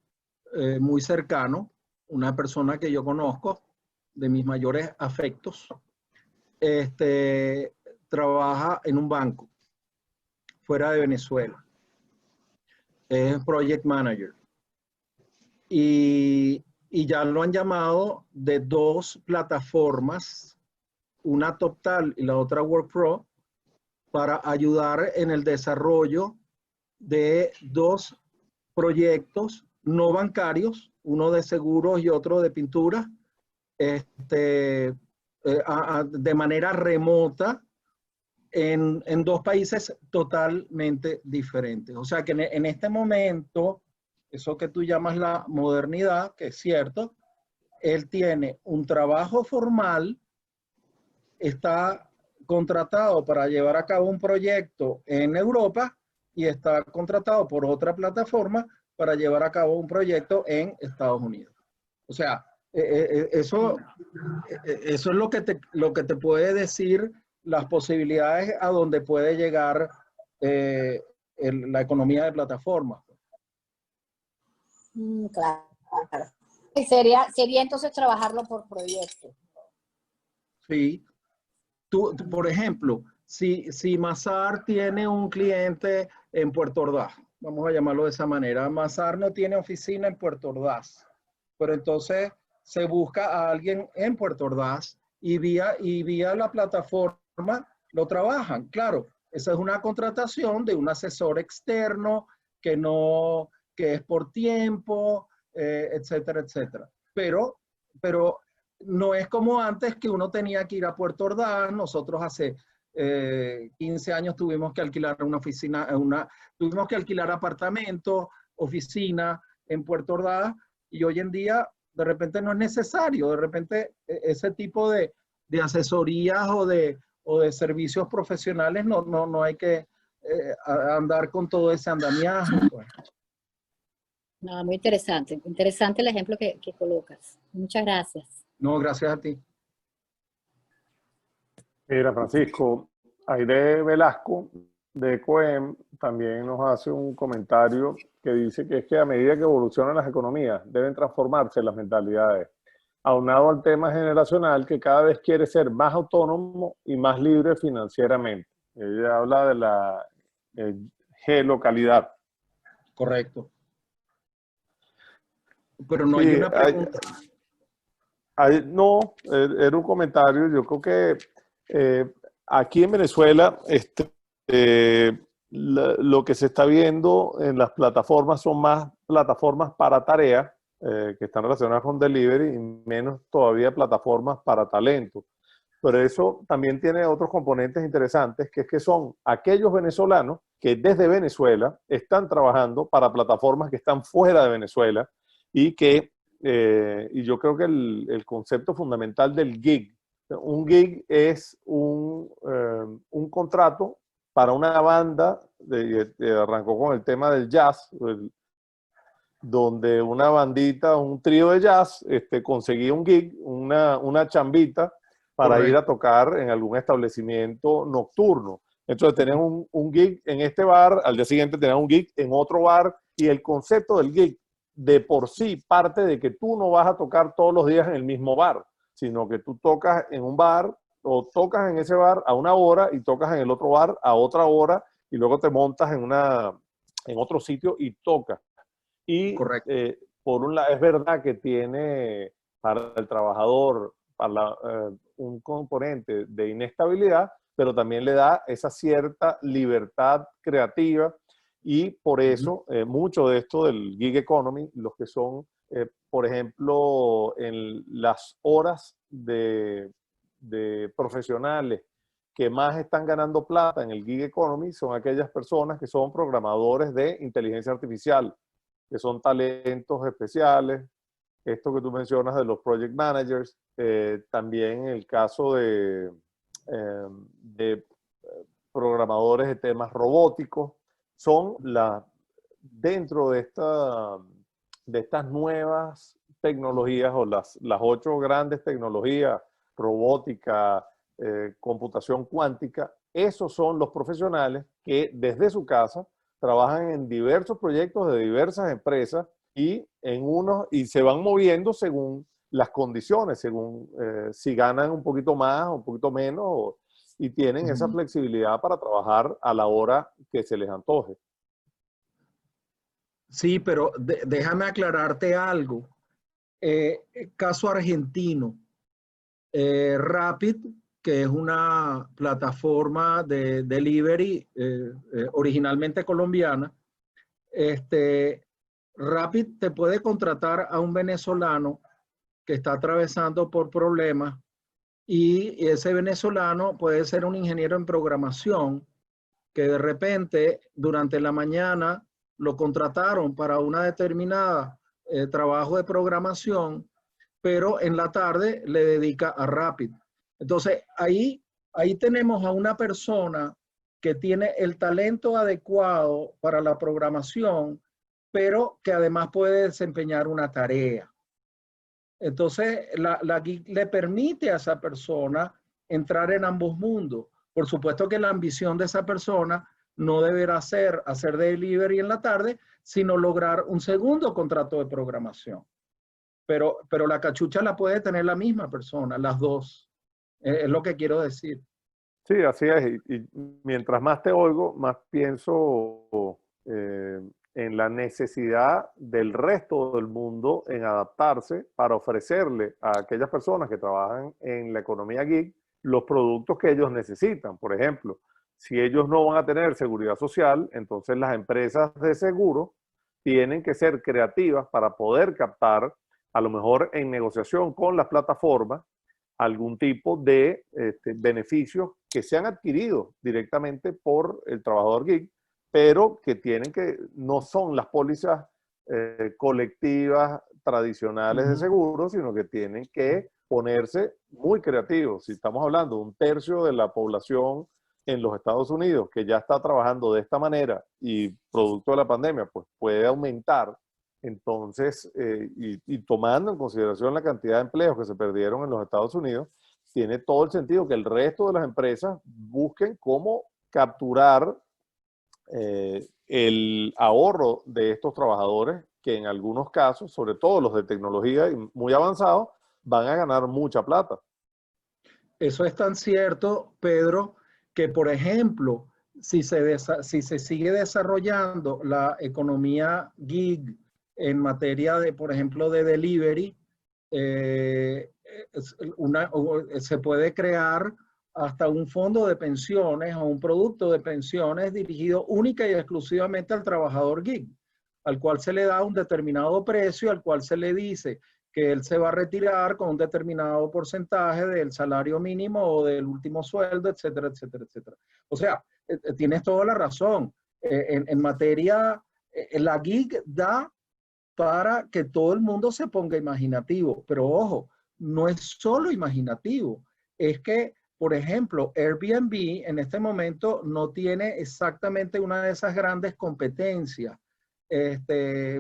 muy cercano. Una persona que yo conozco, de mis mayores afectos, trabaja en un banco fuera de Venezuela. Es project manager. Y ya lo han llamado de dos plataformas, una TopTal y la otra WorkPro, para ayudar en el desarrollo de dos proyectos no bancarios, uno de seguros y otro de pintura, de manera remota en dos países totalmente diferentes. O sea que en este momento, eso que tú llamas la modernidad, que es cierto, él tiene un trabajo formal, está contratado para llevar a cabo un proyecto en Europa y está contratado por otra plataforma para llevar a cabo un proyecto en Estados Unidos. O sea, eso es lo que te puede decir las posibilidades a donde puede llegar la economía de plataformas. Claro. Sería entonces trabajarlo por proyecto. Sí. Por ejemplo, si Mazar tiene un cliente en Puerto Ordaz, vamos a llamarlo de esa manera. Mazar no tiene oficina en Puerto Ordaz, pero entonces se busca a alguien en Puerto Ordaz y vía la plataforma lo trabajan. Claro, esa es una contratación de un asesor externo que es por tiempo, etcétera, etcétera. Pero no es como antes que uno tenía que ir a Puerto Ordaz. Nosotros hace 15 años tuvimos que alquilar una oficina, tuvimos que alquilar apartamento, oficina en Puerto Ordaz, y hoy en día de repente no es necesario. De repente ese tipo de asesorías o de servicios profesionales no hay que andar con todo ese andamiaje, pues. No, muy interesante. Interesante el ejemplo que colocas. Muchas gracias. No, gracias a ti. Mira, Francisco, Aide Velasco de COEM también nos hace un comentario que dice que es que a medida que evolucionan las economías deben transformarse las mentalidades, aunado al tema generacional que cada vez quiere ser más autónomo y más libre financieramente. Ella habla de la G-localidad. Correcto. Pero no Sí, hay una pregunta. No, era un comentario. Yo creo que aquí en Venezuela lo que se está viendo en las plataformas son más plataformas para tareas que están relacionadas con delivery y menos todavía plataformas para talento. Pero eso también tiene otros componentes interesantes, que es que son aquellos venezolanos que desde Venezuela están trabajando para plataformas que están fuera de Venezuela y yo creo que el concepto fundamental del gig, un gig es un contrato para una banda, arrancó con el tema del jazz, donde una bandita, un trío de jazz, conseguía un gig, una chambita para ir a tocar en algún establecimiento nocturno. Entonces tenían un gig en este bar, al día siguiente tenían un gig en otro bar, y el concepto del gig de por sí parte de que tú no vas a tocar todos los días en el mismo bar, sino que tú tocas en un bar o tocas en ese bar a una hora y tocas en el otro bar a otra hora y luego te montas en otro sitio y tocas. Y por un lado es verdad que tiene para el trabajador un componente de inestabilidad, pero también le da esa cierta libertad creativa. Y por eso, mucho de esto del gig economy, los que son, por ejemplo, en las horas de profesionales que más están ganando plata en el gig economy, son aquellas personas que son programadores de inteligencia artificial, que son talentos especiales. Esto que tú mencionas de los project managers, también en el caso de programadores de temas robóticos, son dentro de estas nuevas tecnologías o las 8 grandes tecnologías, robótica, computación cuántica, esos son los profesionales que desde su casa trabajan en diversos proyectos de diversas empresas y se van moviendo según las condiciones, según si ganan un poquito más o un poquito menos, y tienen esa flexibilidad para trabajar a la hora que se les antoje. Sí, pero déjame aclararte algo. Caso argentino, Rapid, que es una plataforma de delivery originalmente colombiana, Rapid te puede contratar a un venezolano que está atravesando por problemas, y ese venezolano puede ser un ingeniero en programación que de repente durante la mañana lo contrataron para una determinada trabajo de programación, pero en la tarde le dedica a Rapid. Entonces ahí tenemos a una persona que tiene el talento adecuado para la programación, pero que además puede desempeñar una tarea. Entonces, la gig le permite a esa persona entrar en ambos mundos. Por supuesto que la ambición de esa persona no deberá ser hacer delivery en la tarde, sino lograr un segundo contrato de programación. Pero la cachucha la puede tener la misma persona, las dos. Es lo que quiero decir. Sí, así es. Y mientras más te oigo, más pienso en la necesidad del resto del mundo en adaptarse para ofrecerle a aquellas personas que trabajan en la economía gig los productos que ellos necesitan. Por ejemplo, si ellos no van a tener seguridad social, entonces las empresas de seguro tienen que ser creativas para poder captar, a lo mejor en negociación con las plataformas, algún tipo de beneficios que se han adquirido directamente por el trabajador gig, pero que no son las pólizas colectivas tradicionales de seguro, sino que tienen que ponerse muy creativos. Si estamos hablando de 1/3 de la población en los Estados Unidos que ya está trabajando de esta manera y producto de la pandemia, pues puede aumentar. Entonces, y tomando en consideración la cantidad de empleos que se perdieron en los Estados Unidos, tiene todo el sentido que el resto de las empresas busquen cómo capturar el ahorro de estos trabajadores, que en algunos casos, sobre todo los de tecnología y muy avanzados, van a ganar mucha plata. Eso es tan cierto, Pedro, que por ejemplo, si se sigue desarrollando la economía gig en materia de, por ejemplo, de delivery, se puede crear hasta un fondo de pensiones o un producto de pensiones dirigido única y exclusivamente al trabajador gig, al cual se le da un determinado precio, al cual se le dice que él se va a retirar con un determinado porcentaje del salario mínimo o del último sueldo, etcétera, etcétera, etcétera. O sea, tienes toda la razón. En materia, la gig da para que todo el mundo se ponga imaginativo, pero ojo, no es solo imaginativo, es que, por ejemplo, Airbnb en este momento no tiene exactamente una de esas grandes competencias.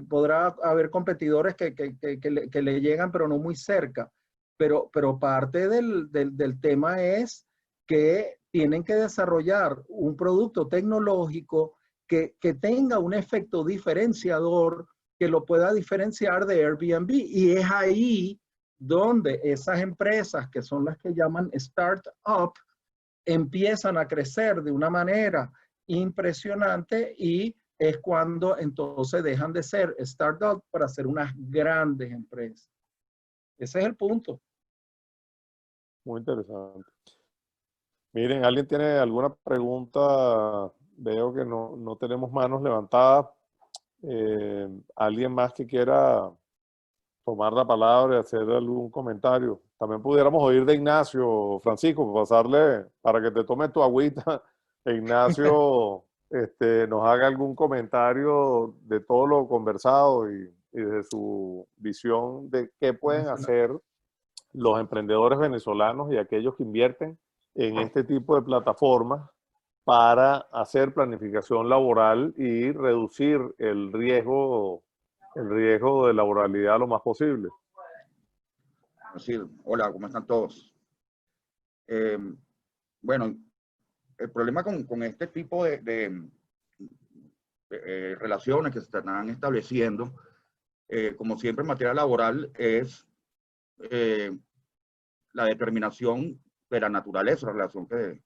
Podrá haber competidores que le llegan, pero no muy cerca. Pero parte del tema es que tienen que desarrollar un producto tecnológico que tenga un efecto diferenciador que lo pueda diferenciar de Airbnb. Y es ahí donde esas empresas, que son las que llaman startup, empiezan a crecer de una manera impresionante, y es cuando entonces dejan de ser startup para ser unas grandes empresas. Ese es el punto. Muy interesante. Miren, ¿alguien tiene alguna pregunta? Veo que no tenemos manos levantadas. ¿Alguien más que quiera tomar la palabra y hacer algún comentario? También pudiéramos oír de Ignacio, Francisco, pasarle para que te tomes tu agüita. Ignacio nos haga algún comentario de todo lo conversado y de su visión de qué pueden hacer los emprendedores venezolanos y aquellos que invierten en este tipo de plataformas para hacer planificación laboral y reducir el riesgo de laboralidad lo más posible. Sí, hola, ¿cómo están todos? Bueno, el problema con este tipo de relaciones que se están estableciendo, como siempre en materia laboral, es la determinación de la naturaleza de la relación que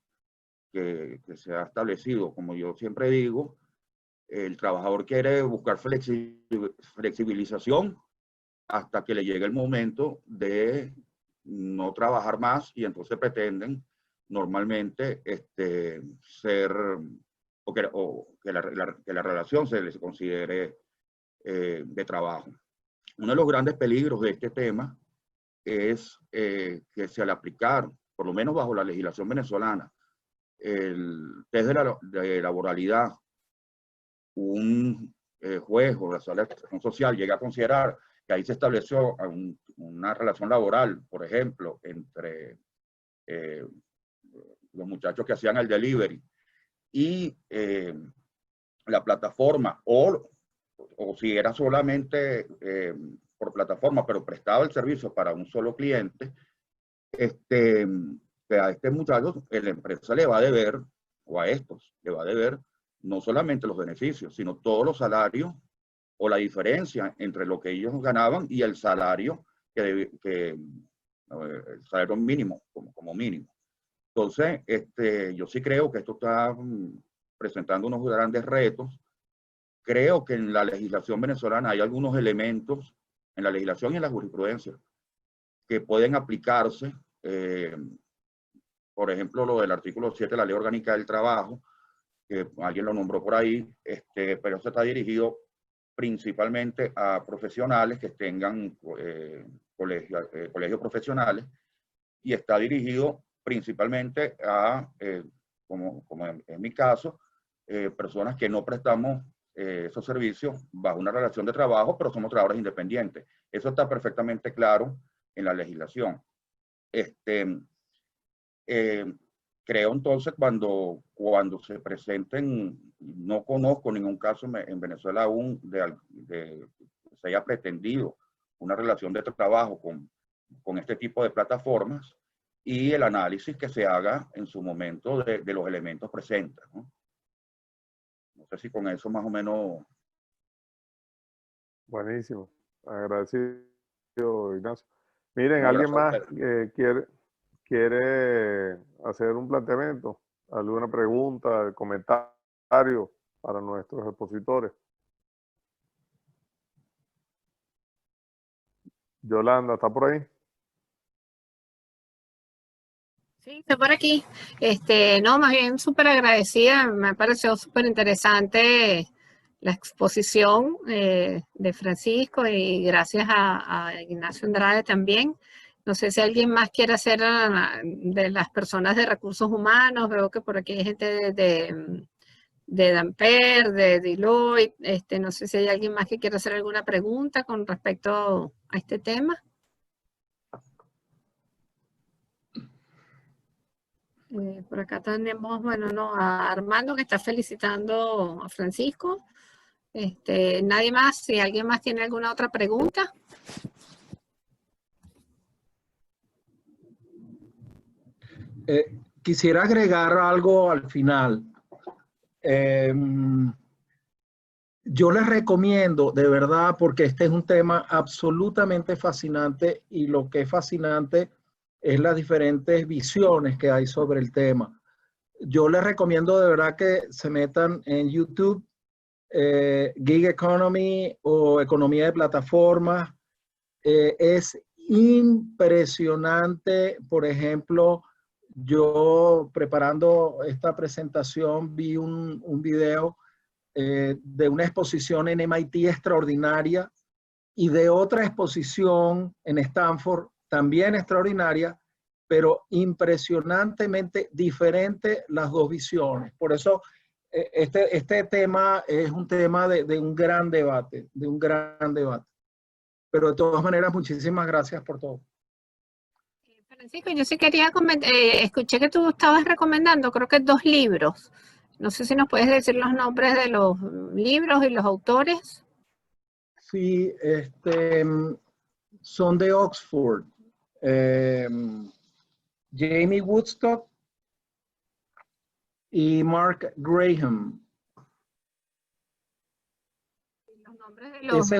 se ha establecido. Como yo siempre digo, el trabajador quiere buscar flexibilización hasta que le llegue el momento de no trabajar más, y entonces pretenden normalmente ser, o que la relación se les considere de trabajo. Uno de los grandes peligros de este tema es que si al aplicar, por lo menos bajo la legislación venezolana, el test de laboralidad, un juez o la sala de protección social llega a considerar que ahí se estableció una relación laboral, por ejemplo, entre los muchachos que hacían el delivery y la plataforma, o si era solamente por plataforma, pero prestaba el servicio para un solo cliente, que a este muchacho la empresa le va a deber, o a estos le va a deber, no solamente los beneficios, sino todos los salarios o la diferencia entre lo que ellos ganaban y el salario el salario mínimo, como mínimo. Entonces, yo sí creo que esto está presentando unos grandes retos creo que en la legislación venezolana hay algunos elementos, en la legislación y en la jurisprudencia, que pueden aplicarse. Por ejemplo, lo del artículo 7 de la Ley Orgánica del Trabajo, que alguien lo nombró por ahí, pero eso está dirigido principalmente a profesionales que tengan colegios profesionales, y está dirigido principalmente a, como en mi caso, personas que no prestamos esos servicios bajo una relación de trabajo, pero somos trabajadores independientes. Eso está perfectamente claro en la legislación. Creo entonces cuando se presenten, no conozco ningún caso en Venezuela aún de se haya pretendido una relación de trabajo con este tipo de plataformas, y el análisis que se haga en su momento de los elementos presentes, ¿no? No sé si con eso más o menos. Buenísimo. Agradecido, Ignacio. Miren, No, ¿alguien más gracias quiere hacer un planteamiento? ¿Alguna pregunta, comentario para nuestros expositores? Yolanda, ¿está por ahí? Sí, estoy por aquí. No, más bien súper agradecida. Me pareció súper interesante la exposición de Francisco, y gracias a Ignacio Andrade también. No sé si alguien más quiere hacer de las personas de recursos humanos. Veo que por aquí hay gente de Damper, de Deloitte. No sé si hay alguien más que quiera hacer alguna pregunta con respecto a este tema. Por acá tenemos, bueno, no, a Armando, que está felicitando a Francisco. Nadie más, si alguien más tiene alguna otra pregunta. Quisiera agregar algo al final. Yo les recomiendo, de verdad, porque este es un tema absolutamente fascinante, y lo que es fascinante es las diferentes visiones que hay sobre el tema. Yo les recomiendo de verdad que se metan en YouTube, Gig Economy o Economía de Plataformas. Es impresionante. Por ejemplo, yo preparando esta presentación vi un video de una exposición en MIT extraordinaria, y de otra exposición en Stanford también extraordinaria, pero impresionantemente diferente las dos visiones. Por eso este tema es un tema de un gran debate, Pero de todas maneras, muchísimas gracias por todo. Francisco, yo sí quería comentar, escuché que tú estabas recomendando, creo que 2 libros. No sé si nos puedes decir los nombres de los libros y los autores. Sí, son de Oxford. Jamie Woodstock y Mark Graham. Los nombres de los...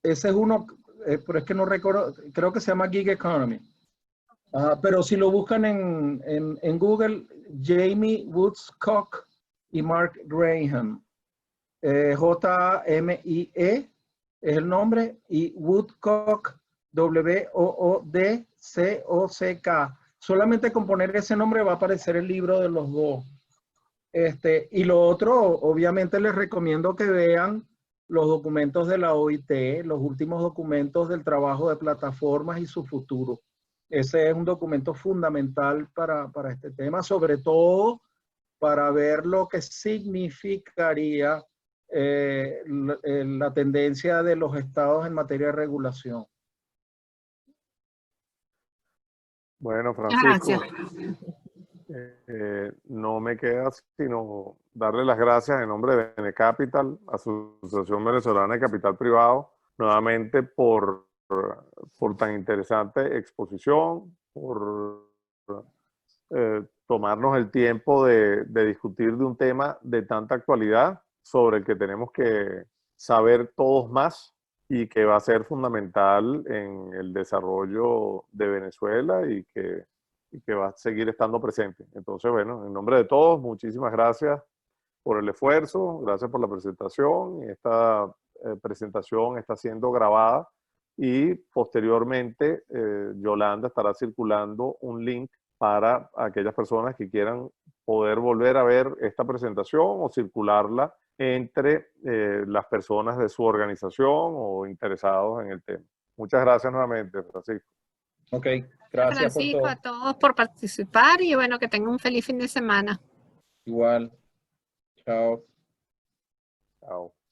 Ese es uno, pero es que no recuerdo, creo que se llama Gig Economy. Pero si lo buscan en Google, Jamie Woodstock y Mark Graham. J-M-I-E es el nombre, y Woodcock, W-O-O-D-C-O-C-K. Solamente con poner ese nombre va a aparecer el libro de los dos. Y lo otro, obviamente les recomiendo que vean los documentos de la OIT, los últimos documentos del trabajo de plataformas y su futuro. Ese es un documento fundamental para este tema, sobre todo para ver lo que significaría la tendencia de los estados en materia de regulación. Bueno, Francisco, Gracias. no me queda sino darle las gracias en nombre de Benecapital, Asociación Venezolana de Capital Privado, nuevamente por tan interesante exposición, por tomarnos el tiempo de discutir de un tema de tanta actualidad, sobre el que tenemos que saber todos más y que va a ser fundamental en el desarrollo de Venezuela y que va a seguir estando presente. Entonces, bueno, en nombre de todos, muchísimas gracias por el esfuerzo, gracias por la presentación. Esta presentación está siendo grabada y posteriormente Yolanda estará circulando un link para aquellas personas que quieran poder volver a ver esta presentación o circularla entre las personas de su organización o interesados en el tema. Muchas gracias nuevamente, Francisco. Ok, gracias Francisco, por a todo. todos por participar y bueno, que tengan un feliz fin de semana. Igual. Chao. Chao.